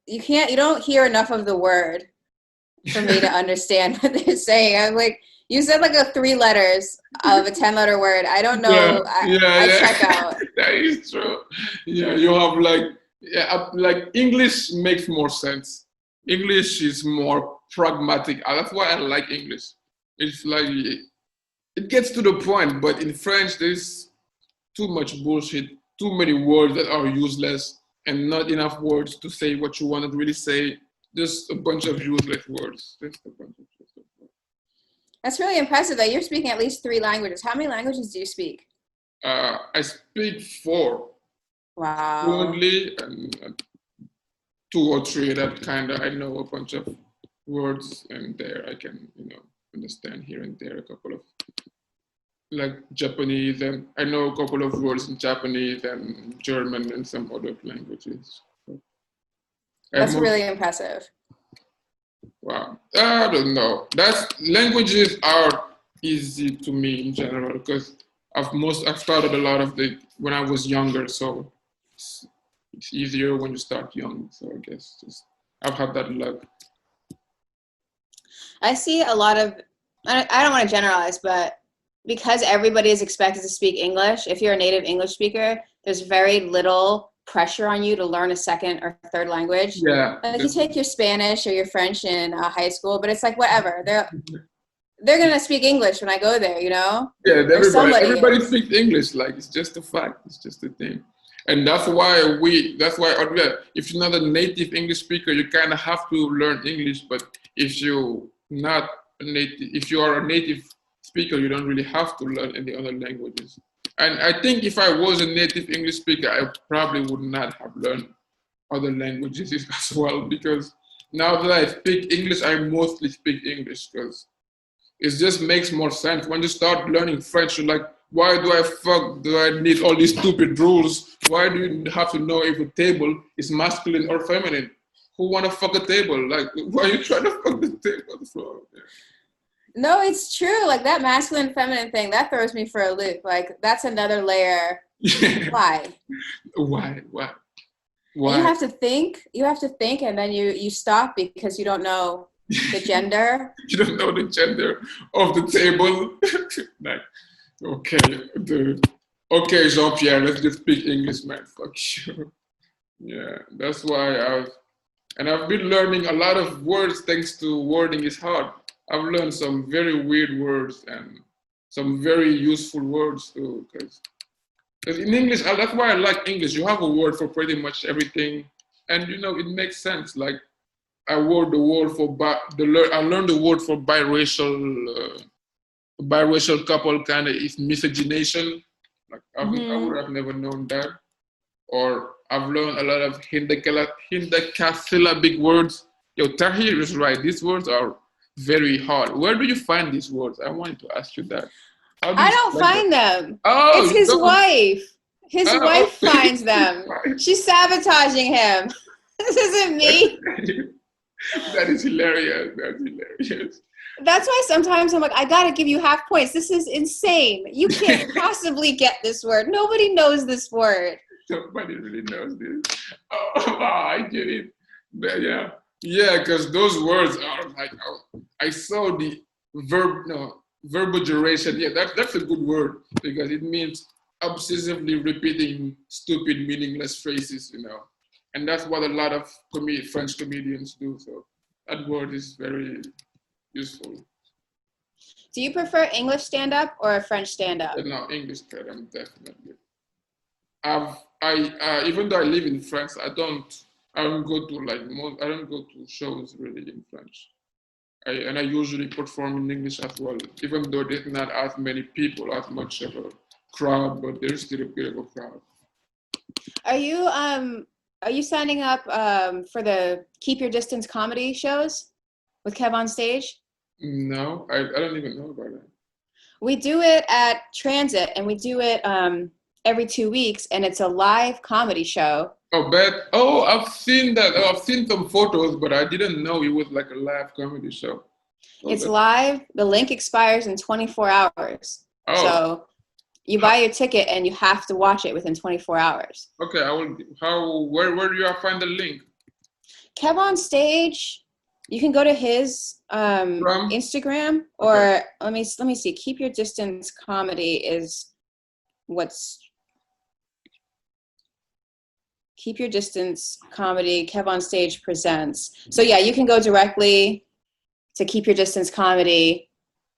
You don't hear enough of the word for me to understand what they're saying. I'm like, you said like 3 letters of a 10-letter word. I don't know. I check out. That is true. Yeah, you have like English makes more sense. English is more pragmatic. That's why I like English. It's like it gets to the point, but in French there's too much bullshit, too many words that are useless, and not enough words to say what you want to really say. Just a bunch of useless words. That's really impressive that you're speaking at least 3 languages. How many languages do you speak? I speak 4. Wow. Fluently, and 2 or 3 that kind of I know a bunch of words, and there I can understand here and there a couple of like Japanese, and I know a couple of words in Japanese and German and some other languages. That's really impressive. Wow, I don't know. Languages are easy to me in general because I've started a lot of when I was younger, so it's easier when you start young. So I guess I've had that luck. I see a lot of, I don't want to generalize, but because everybody is expected to speak English, if you're a native English speaker, there's very little pressure on you to learn a 2nd or 3rd language. Yeah. Like you take your Spanish or your French in high school, but it's like whatever. They're gonna speak English when I go there, Yeah, everybody speaks English. Like it's just a fact. It's just a thing, and that's why if you're not a native English speaker, you kind of have to learn English. But if you're not if you are a native speaker, you don't really have to learn any other languages. And I think if I was a native English speaker, I probably would not have learned other languages as well, because now that I speak English, I mostly speak English because it just makes more sense. When you start learning French, you're like, why do I need all these stupid rules? Why do you have to know if a table is masculine or feminine? Who want to fuck a table? Like, why are you trying to fuck the table? So, yeah. No, it's true. Like that masculine feminine thing, that throws me for a loop. Like that's another layer. Why? Why? And you have to think, and then you stop because you don't know the gender. You don't know the gender of the table. Like, okay, Jean-Pierre, let's just speak English, man. Fuck you. Yeah, that's why I've been learning a lot of words thanks to Wording is Hard. I've learned some very weird words and some very useful words too, because in English, that's why I like English. You have a word for pretty much everything, and it makes sense. Like I learned the word for biracial couple kind of is miscegenation. Like I would have never known that. Or I've learned a lot of hindecasyllabic words. Yo, Tahir is right. These words are very hard. Where do you find these words? I wanted to ask you that. I don't find them. Oh, it's his wife. His wife finds them. She's sabotaging him. This isn't me. That is hilarious. That's hilarious. That's why sometimes I'm like, I gotta give you half points. This is insane. You can't possibly get this word. Nobody knows this word. Nobody really knows this. Oh, wow, I get it. But yeah, because those words are like, I saw the verbal duration. Yeah, that's a good word because it means obsessively repeating stupid, meaningless phrases, and that's what a lot of French comedians do. So that word is very useful. Do you prefer English stand-up or French stand-up? No, English stand-up, definitely. Even though I live in France, I don't go to shows really in French. I usually perform in English as well, even though there's not as many people, as much of a crowd, but there's still a bit of a crowd. Are you signing up for the Keep Your Distance comedy shows with Kev on Stage? No, I don't even know about that. We do it at Transit, and we do it every 2 weeks, and it's a live comedy show. Oh, I've seen that. I've seen some photos, but I didn't know it was like a live comedy show. It's live. The link expires in 24 hours. Oh. So you buy your ticket and you have to watch it within 24 hours. Okay, I will. Where do you find the link? Kev on Stage. You can go to his Instagram, or let me see. Keep Your Distance comedy is what's. Keep Your Distance comedy, Kev on Stage presents. So yeah, you can go directly to Keep Your Distance comedy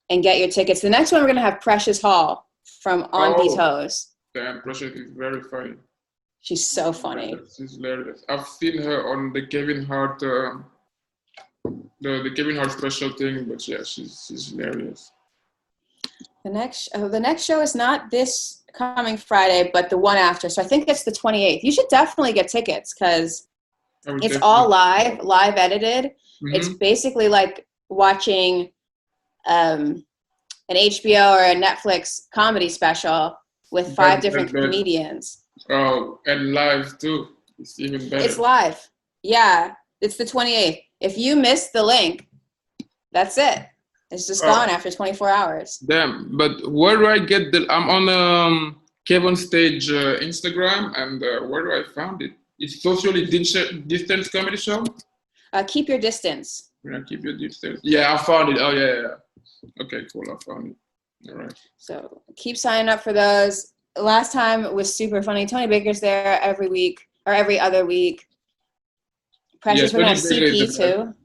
and get your tickets. The next one we're gonna have Precious Hall from On Be Toes. Damn, Precious is very funny. She's so funny. She's hilarious. I've seen her on the Kevin Hart, the Kevin Hart special thing, but yeah, she's hilarious. The next show is not this coming Friday, but the one after. So I think it's the 28th. You should definitely get tickets because it's all live edited. Mm-hmm. It's basically like watching an HBO or a Netflix comedy special with 5 different comedians. Oh, and live too. It's even better. It's live. Yeah, it's the 28th. If you miss the link, that's it. It's just gone after 24 hours. Damn, but where do I get I'm on Kevin Stage Instagram, and where do I find it? It's Socially Distance Comedy Show? Keep Your Distance. Yeah, Keep Your Distance. Yeah, I found it. Oh, yeah. Okay, cool. I found it. All right. So keep signing up for those. Last time it was super funny. Tony Baker's there every week or every other week. Precious, we're going to have CP too.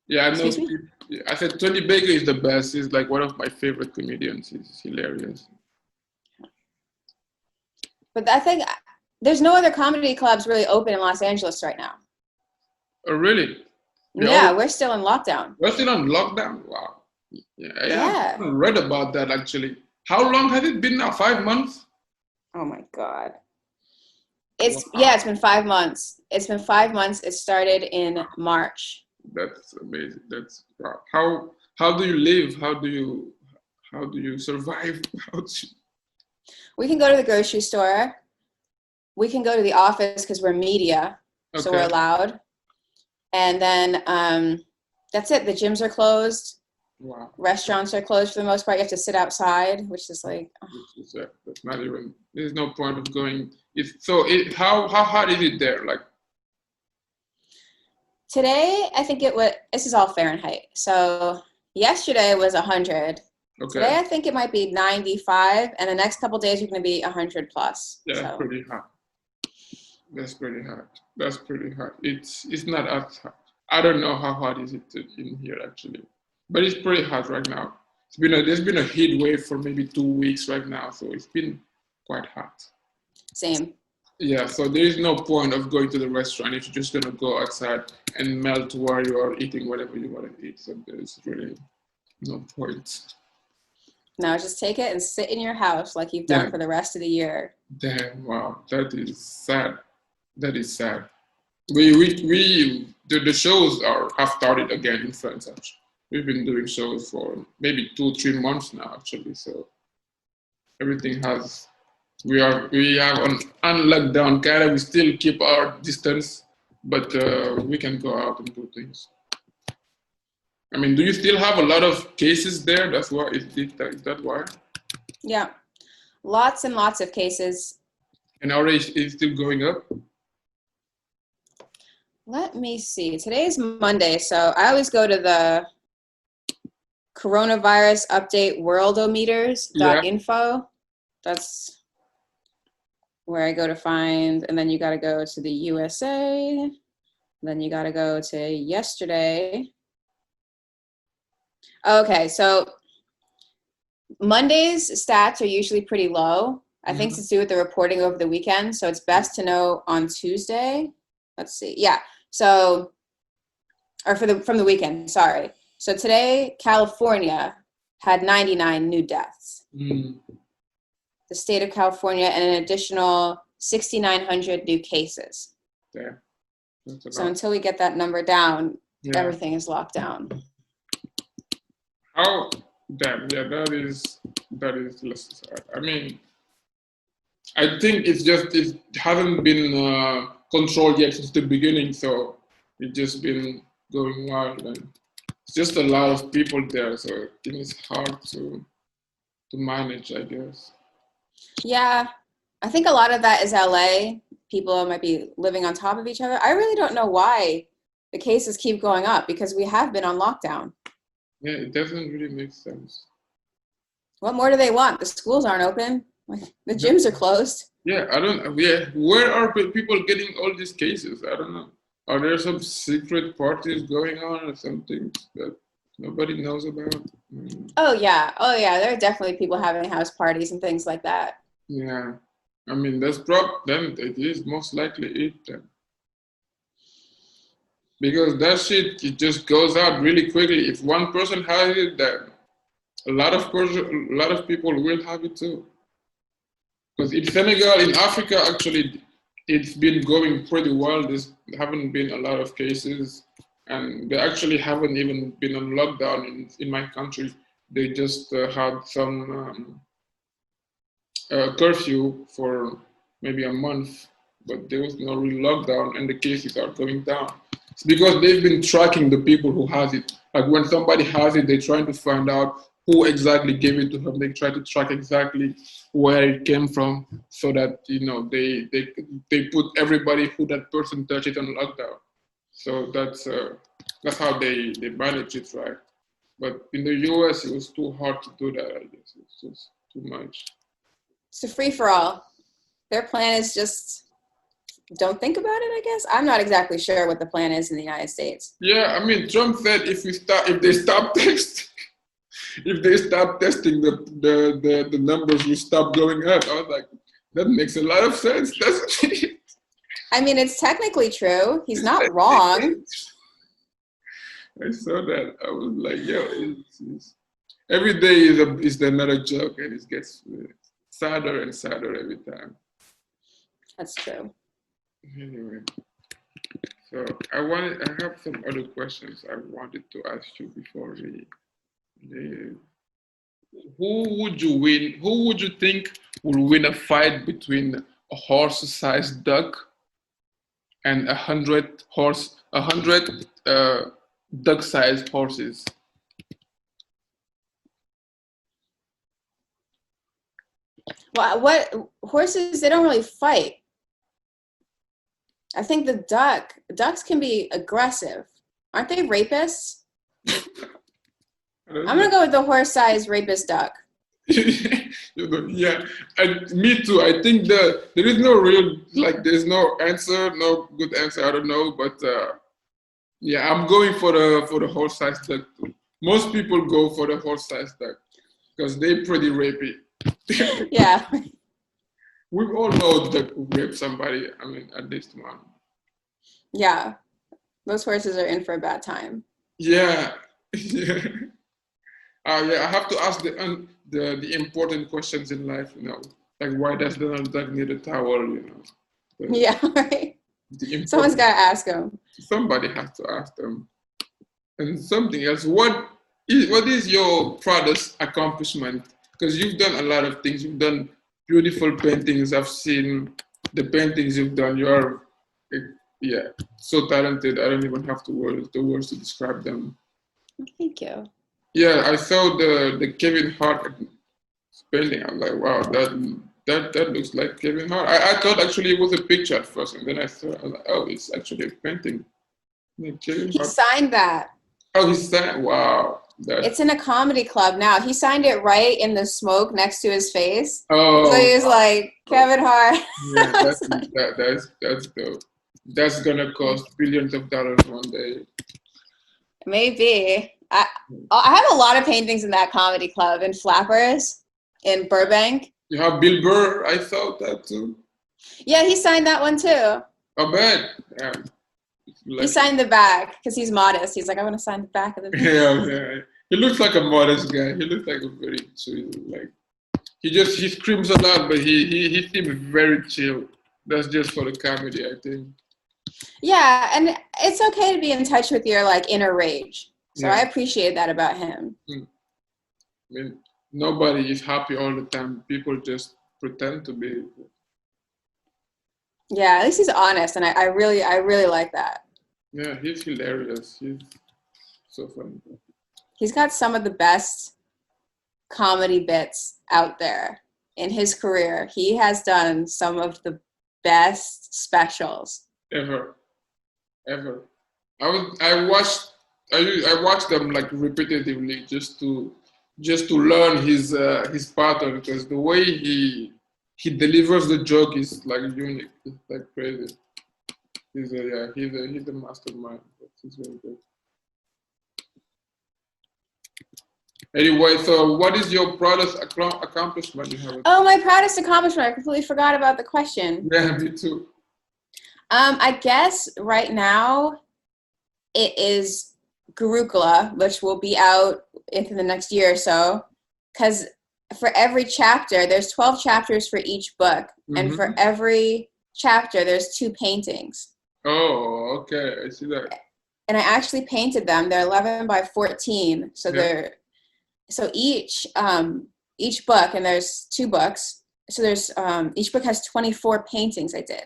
Yeah, I know. I said Tony Baker is the best. He's like one of my favorite comedians. He's hilarious. But I think there's no other comedy clubs really open in Los Angeles right now. Oh, really? Yeah, we're still in lockdown. We're still on lockdown. Wow. Yeah. I read about that actually. How long has it been now? 5 months? Oh my God. It's been 5 months. It's been 5 months. It started in March. That's amazing. That's wow. How do you live? How do you survive? We can go to the grocery store. We can go to the office because we're media, so we're allowed. And then that's it. The gyms are closed. Wow. Restaurants are closed for the most part. You have to sit outside, which is like. That's not even. There's no point of going. How hard is it there? Like today, I think this is all Fahrenheit. So yesterday was 100. Okay. Today, I think it might be 95, and the next couple days are going to be 100 plus. Yeah, that's pretty hot. That's pretty hot. It's not as hot. I don't know how hot is it in here actually, but it's pretty hot right now. There's been a heat wave for maybe 2 weeks right now, so it's been quite hot. Same. Yeah, so there is no point of going to the restaurant if you're just gonna go outside and melt while you are eating whatever you want to eat. So there's really no point. No, just take it and sit in your house like you've done for the rest of the year. Damn! Wow, that is sad. That is sad. The shows have started again in France. Actually, we've been doing shows for maybe 2-3 months now. Actually, so everything has. We have on lockdown. Kind of, we still keep our distance, but we can go out and do things. I mean, do you still have a lot of cases there? That's why is that why? Yeah, lots and lots of cases. And our rate is still going up? Let me see. Today's Monday, so I always go to the coronavirus update worldometers.info. That's where I go to find, and then you got to go to the USA. Then you got to go to yesterday. Okay, so Monday's stats are usually pretty low. I think it's to do with the reporting over the weekend, so it's best to know on Tuesday. Let's see. Yeah. So, or from the weekend, sorry. So today, California had 99 new deaths. The state of California and an additional 6,900 new cases. Yeah. So until we get that number down, everything is locked down. Oh, damn! Yeah, that is. I mean, I think it hasn't been controlled yet since the beginning, so it's just been going wild, and it's just a lot of people there, so I think it's hard to manage, I guess. Yeah, I think a lot of that is LA. People might be living on top of each other. I really don't know why the cases keep going up because we have been on lockdown. Yeah, it doesn't really make sense. What more do they want? The schools aren't open. The gyms are closed. Yeah, where are people getting all these cases? I don't know. Are there some secret parties going on or something that nobody knows about? Oh yeah. There are definitely people having house parties and things like that. Yeah. I mean, then it is most likely it then. Because that shit, it just goes out really quickly. If one person has it, then a lot of people will have it too. Because in Senegal, in Africa, actually, it's been going pretty well. There haven't been a lot of cases, and they actually haven't even been on lockdown in my country. They just had some curfew for maybe a month, but there was no real lockdown, and the cases are going down. It's because they've been tracking the people who has it. Like when somebody has it, they're trying to find out who exactly gave it to them. They try to track exactly where it came from, so that they put everybody who that person touched it on lockdown. So that's how they manage it, right? But in the US, it was too hard to do that. I guess it's just too much. It's a free for all. Their plan is just don't think about it, I guess. I'm not exactly sure what the plan is in the United States. Yeah, I mean, Trump said if they stop testing, the numbers will stop going up. I was like, that makes a lot of sense, doesn't it? I mean, it's technically true. He's not wrong. I saw that. I was like, yo, every day is another joke, and it gets sadder and sadder every time. That's true. Anyway, so I have some other questions I wanted to ask you before we leave. Who would you win? Who would you think will win a fight between a horse-sized duck and 100 duck-sized horses? Well, what horses, they don't really fight. I think ducks can be aggressive. Aren't they rapists? I'm gonna go with the horse-sized rapist duck. Yeah, me too. I think there is no real, there's no answer, no good answer. I don't know, but yeah, I'm going for the horse-sized duck too. Most people go for the horse-sized duck because they're pretty rapey. Yeah. We all know that who raped somebody. I mean, at least one. Yeah. Those horses are in for a bad time. Yeah. Yeah. Yeah, I have to ask the important questions in life, like why does Donald Duck need a towel, Yeah, right. Someone's got to ask him. Somebody has to ask them. And something else, what is your proudest accomplishment? Because you've done a lot of things. You've done beautiful paintings. I've seen the paintings you've done. You are, so talented. I don't even have the words to describe them. Thank you. Yeah, I saw the Kevin Hart painting. I'm like, wow, that looks like Kevin Hart. I thought actually it was a picture at first, and then I was like, oh, it's actually a painting. Kevin He Hart. signed that. Oh, he signed. Wow. It's in a comedy club now. He signed it right in the smoke next to his face. Oh. So he's like, Kevin Hart. Yeah, that's dope. That's gonna cost billions of dollars one day. Maybe. I have a lot of paintings in that comedy club in Flappers in Burbank. You have Bill Burr. I thought that too. Yeah, he signed that one too. I bet. Yeah. He signed the back because he's modest. He's like, I want to sign the back of the painting. Yeah. He looks like a modest guy. He looks like a very chill, he screams a lot, but he seems very chill. That's just for the comedy, I think. Yeah, and it's okay to be in touch with your inner rage. So yeah. I appreciate that about him. I mean, nobody is happy all the time. People just pretend to be. Yeah, at least he's honest, and I really like that. Yeah, he's hilarious. He's so funny. He's got some of the best comedy bits out there in his career. He has done some of the best specials ever. I watched them repetitively just to learn his pattern, because the way he delivers the joke is unique. It's crazy. He's a mastermind. He's very good. Anyway, so what is your proudest accomplishment you have? Oh, my proudest accomplishment. I completely forgot about the question. Yeah, me too. I guess right now it is Gurukula, which will be out into the next year or so. Because for every chapter, there's 12 chapters for each book. Mm-hmm. And for every chapter, there's 2 paintings. Oh, okay. I see that. And I actually painted them. They're 11 by 14. So they're... So each book, and there's 2 books, so there's each book has 24 paintings I did.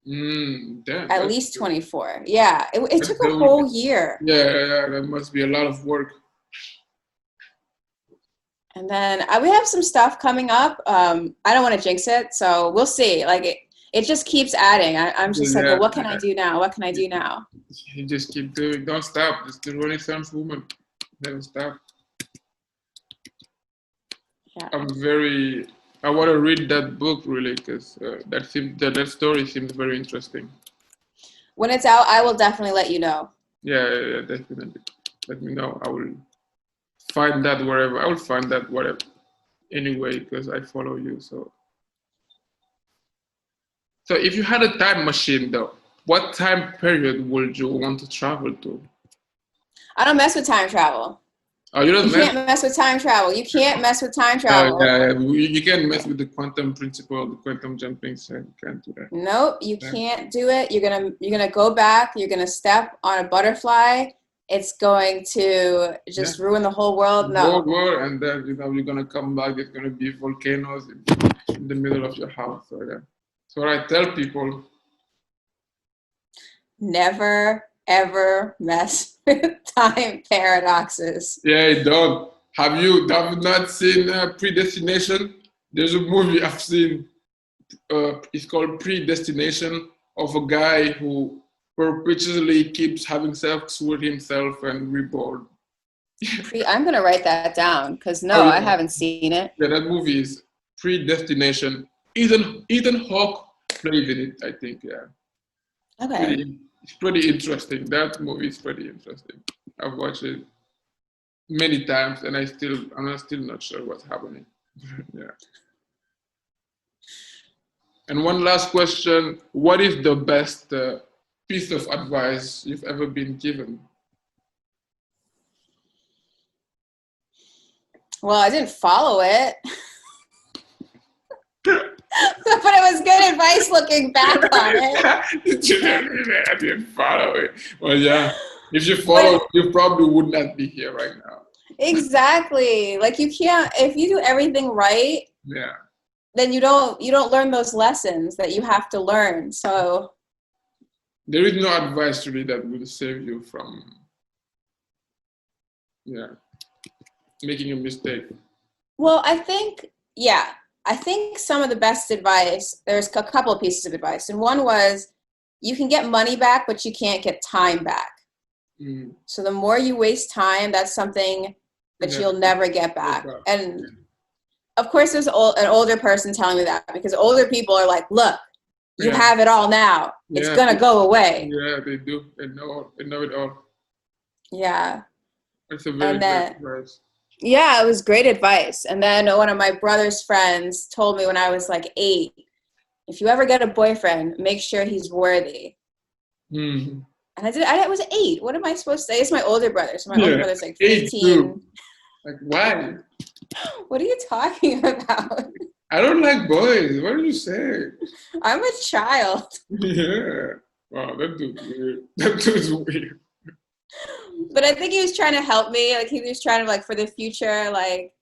Damn, at least 24. Yeah, it took a whole year. Yeah, that must be a lot of work. And then we have some stuff coming up. I don't want to jinx it, so we'll see. It just keeps adding. I'm just well, what can I do now? What can I do now? You just keep doing. Don't stop. It's the Renaissance woman. Never stop. Yeah. I want to read that book really, because that story seems very interesting. When it's out, I will definitely let you know. Yeah, definitely. Let me know. I will find that wherever. I will find that whatever. Anyway, because I follow you. So if you had a time machine, though, what time period would you want to travel to? I don't mess with time travel. Oh, you don't You mess. can't mess with time travel. You can't mess with time travel. Yeah. You can't mess with the quantum principle, the quantum jumping. So you can't do that. Nope, you Yeah. can't do it. You're gonna go back. You're gonna step on a butterfly. It's going to just ruin the whole world. No. War, and then you're gonna come back. There's gonna be volcanoes in the middle of your house. So yeah. So what I tell people. Never ever mess with time paradoxes. Yeah, dog. Have you not seen Predestination? There's a movie I've seen. It's called Predestination, of a guy who perpetually keeps having sex with himself and reborn. I'm gonna write that down because I haven't seen it. Yeah, that movie is Predestination. Ethan Hawke plays in it, I think. Yeah. Okay. It's pretty interesting. That movie is pretty interesting. I've watched it many times, and I'm still not sure what's happening. Yeah. And one last question: what is the best piece of advice you've ever been given? Well, I didn't follow it. But it was good advice looking back on it. I didn't follow it. Well, yeah. If you followed, you probably would not be here right now. Exactly. Like you can't, if you do everything right, Yeah. then you don't learn those lessons that you have to learn. So there is no advice really that will save you from making a mistake. Well, I think some of the best advice, there's a couple of pieces of advice. And one was, you can get money back, but you can't get time back. Mm. So the more you waste time, that's something that you'll never get back. And of course, there's an older person telling me that, because older people are like, look, you have it all now. It's going to go away. Yeah, they do. They know it all. Yeah. It's a very good advice. Yeah, it was great advice. And then one of my brother's friends told me when I was like 8, if you ever get a boyfriend, make sure he's worthy. Mm-hmm. And I was 8. What am I supposed to say? It's my older brother. So my older brother's like 15. Like, why? What are you talking about? I don't like boys. What are you saying? I'm a child. Yeah. Wow, that dude's weird. That dude's weird. But I think he was trying to help me. Like, he was trying to, like, for the future, like,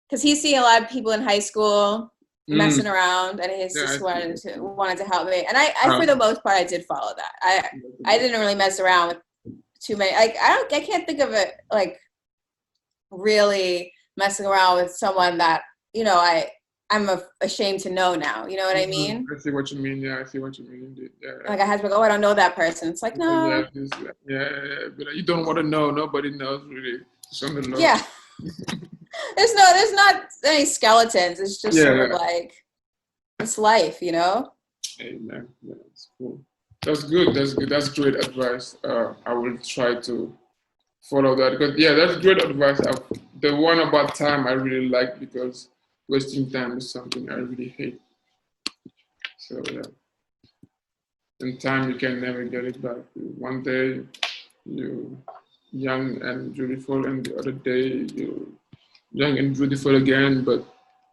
because he's seeing a lot of people in high school messing around, and he's just wanted to help me. And I for the most part, I did follow that. I didn't really mess around with too many. Like, I can't think of it, like, really messing around with someone that, I'm ashamed to know now. You know what I mean? I see what you mean. Yeah, I see what you mean. Indeed. Yeah. Like, I had to go, I don't know that person. It's like, no. Yeah. But you don't want to know. Nobody knows really. Yeah. There's not any skeletons. It's just sort of like, it's life, Amen. Yeah, that's cool. That's good. That's great advice. I will try to follow that. Because that's great advice. The one about time I really like, because wasting time is something I really hate. So in time you can never get it back. One day you're young and beautiful, and the other day you're young and beautiful again, but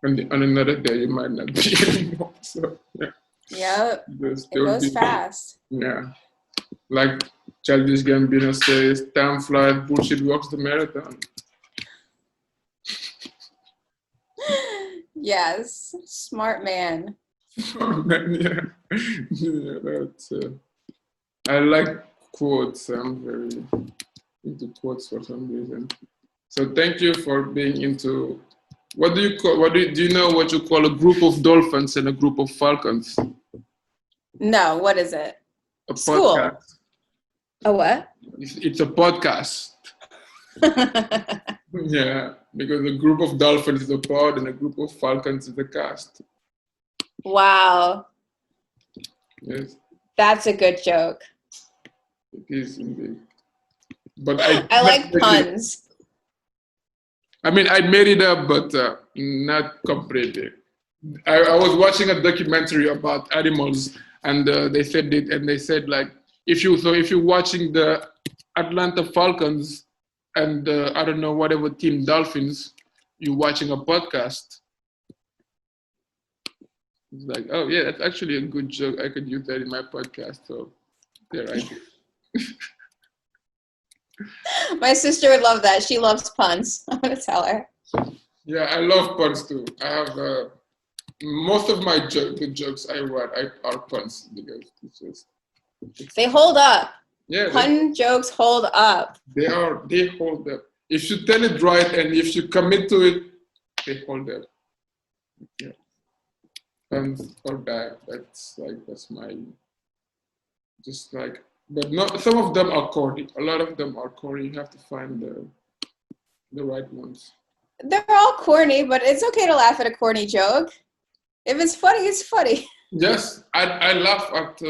on another day you might not be anymore. So it goes fast. Yeah, like Childish Gambino says, time flies, bullshit walks the marathon. Yes, smart man. Smart man, yeah. That's. I like quotes. I'm very into quotes for some reason. So thank you for being into. What do you call? Do you know what you call a group of dolphins and a group of falcons? No, what is it? A podcast. A what? It's a podcast. Yeah, because a group of dolphins is a pod and a group of falcons is a cast. Wow. Yes. That's a good joke. It is indeed. But I like puns. I mean, I made it up, but not completely. I was watching a documentary about animals, and they said it, and they said, like, if you're watching the Atlanta Falcons and I don't know, whatever team Dolphins, you're watching a podcast. It's like, oh yeah, that's actually a good joke. I could use that in my podcast. So there I do. My sister would love that. She loves puns. I'm gonna tell her. Yeah, I love puns too. I have most of my the jokes I write are puns because it's just They hold up. yeah. Pun jokes hold up. They hold up. If you tell it right and if you commit to it, they hold up. Yeah. Puns or that. That's my just like. But not some of them are corny. A lot of them are corny. You have to find the right ones. They're all corny, but it's okay to laugh at a corny joke. If it's funny, it's funny. Yes, I laugh at.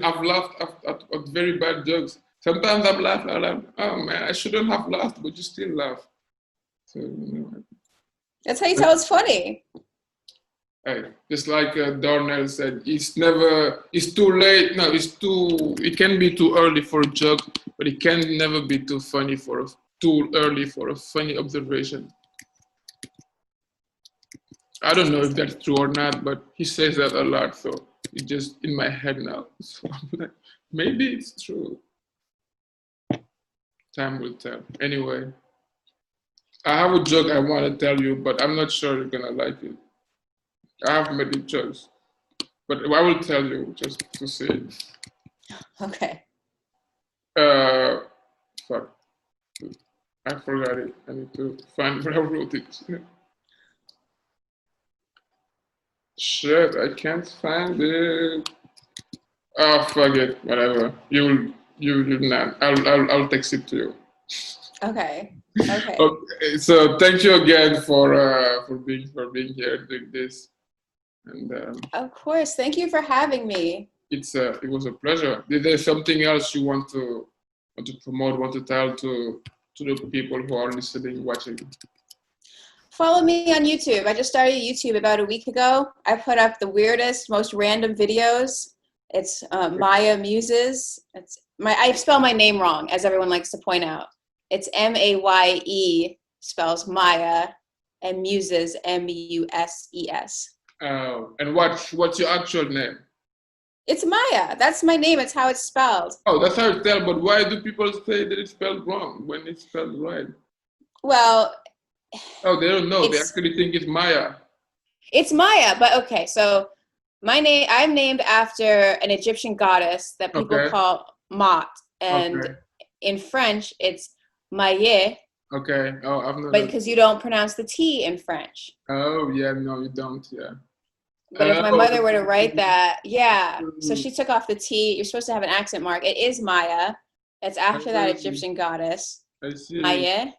I've laughed at very bad jokes. Sometimes I'm laughing. I'm like, oh man, I shouldn't have laughed, but you still laugh. So That's how you tell it's funny. just like Darnell said, it's too late. No, it can be too early for a joke, but it can never be too early for a funny observation. I don't know if that's true or not, but he says that a lot, so it's just in my head now. So I'm like, maybe it's true. Time will tell. Anyway, I have a joke I want to tell you, but I'm not sure you're gonna like it. I have many jokes, but I will tell you just to say it. Okay. Fuck. I forgot it. I need to find where I wrote it. Shit, I can't find it. Oh, fuck it. Whatever. You'll not. I'll text it to you. Okay. Okay. Okay. So thank you again for being here doing this, and Of course. Thank you for having me. it was a pleasure. Is there something else you want to promote? Want to tell to the people who are listening, watching? Follow me on YouTube. I just started YouTube about a week ago. I put up the weirdest, most random videos. It's Maye Muses. I spell my name wrong, as everyone likes to point out. It's Maye, spells Maya, and Muses, Muses. Oh, and what's your actual name? It's Maya. That's my name. It's how it's spelled. Oh, that's how it's spelled. But why do people say that it's spelled wrong when it's spelled right? Well, Oh, they don't know. They actually think it's Maya. it's Maya, but okay. So I'm named after an Egyptian goddess that people call Mat, and in French it's Maye. Okay. Oh, I've never. But because you don't pronounce the T in French. Oh yeah, no, you don't. Yeah. But if my mother were to write that, yeah. So she took off the T. You're supposed to have an accent mark. It is Maya. It's after that Egyptian goddess. I see. Maye.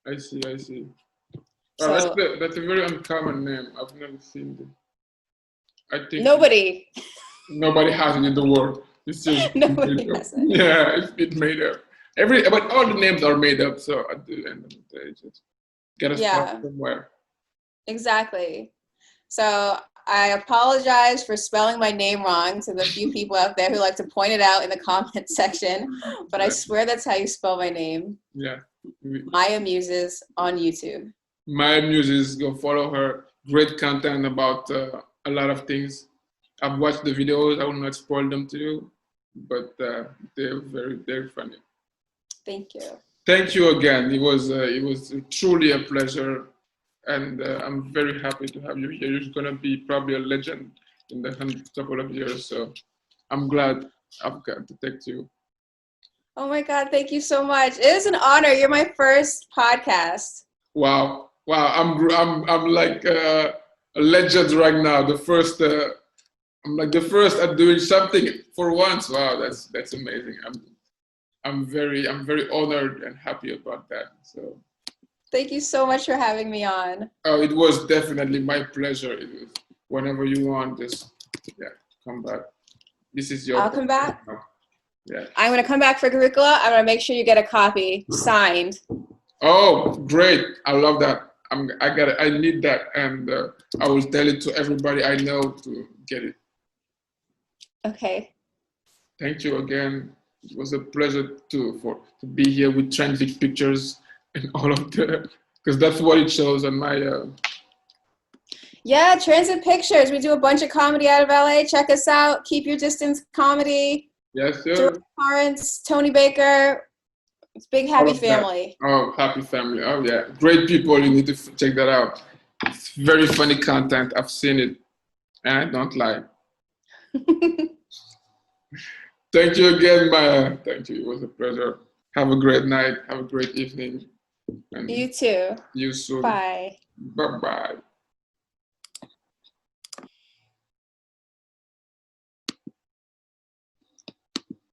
I see. So, that's a very uncommon name. I've never seen it. I think nobody has it in the world. It's just nobody has it. Yeah, it's made up. But all the names are made up. So at the end of the day, just gotta start somewhere. Exactly. So I apologize for spelling my name wrong to the few people out there who like to point it out in the comment section, but I swear that's how you spell my name. Yeah. Maye Muses on YouTube. Maye Muses, go follow her. Great content about a lot of things. I've watched the videos. I will not spoil them to you, but they're very funny. Thank you. Thank you again. It was truly a pleasure, and I'm very happy to have you here. You're gonna be probably a legend in the couple of years. So I'm glad I've got to talk to you. Oh my God, thank you so much. It is an honor. You're my first podcast. Wow. I'm like a legend right now. I'm like the first at doing something for once. Wow, that's amazing. I'm very honored and happy about that. So thank you so much for having me on. Oh, it was definitely my pleasure. It was whenever you want, just come back. This is your. I'll come back. Yeah. I'm gonna come back for Gurukula. I'm gonna make sure you get a copy signed. Oh, great! I love that. I need that, and I will tell it to everybody I know to get it. Okay. Thank you again. It was a pleasure to be here with Transit Pictures and all of the, because that's what it shows on my. Yeah, Transit Pictures. We do a bunch of comedy out of LA. Check us out. Keep Your Distance Comedy. Yes, sir. George Torrance, Tony Baker. It's big happy family. Oh, happy family. Oh yeah, great people. You need to check that out. It's very funny content. I've seen it, and I don't lie. Thank you again, Maya. Thank you. It was a pleasure. Have a great night. Have a great evening. And You too. see you soon. Bye. Bye-bye.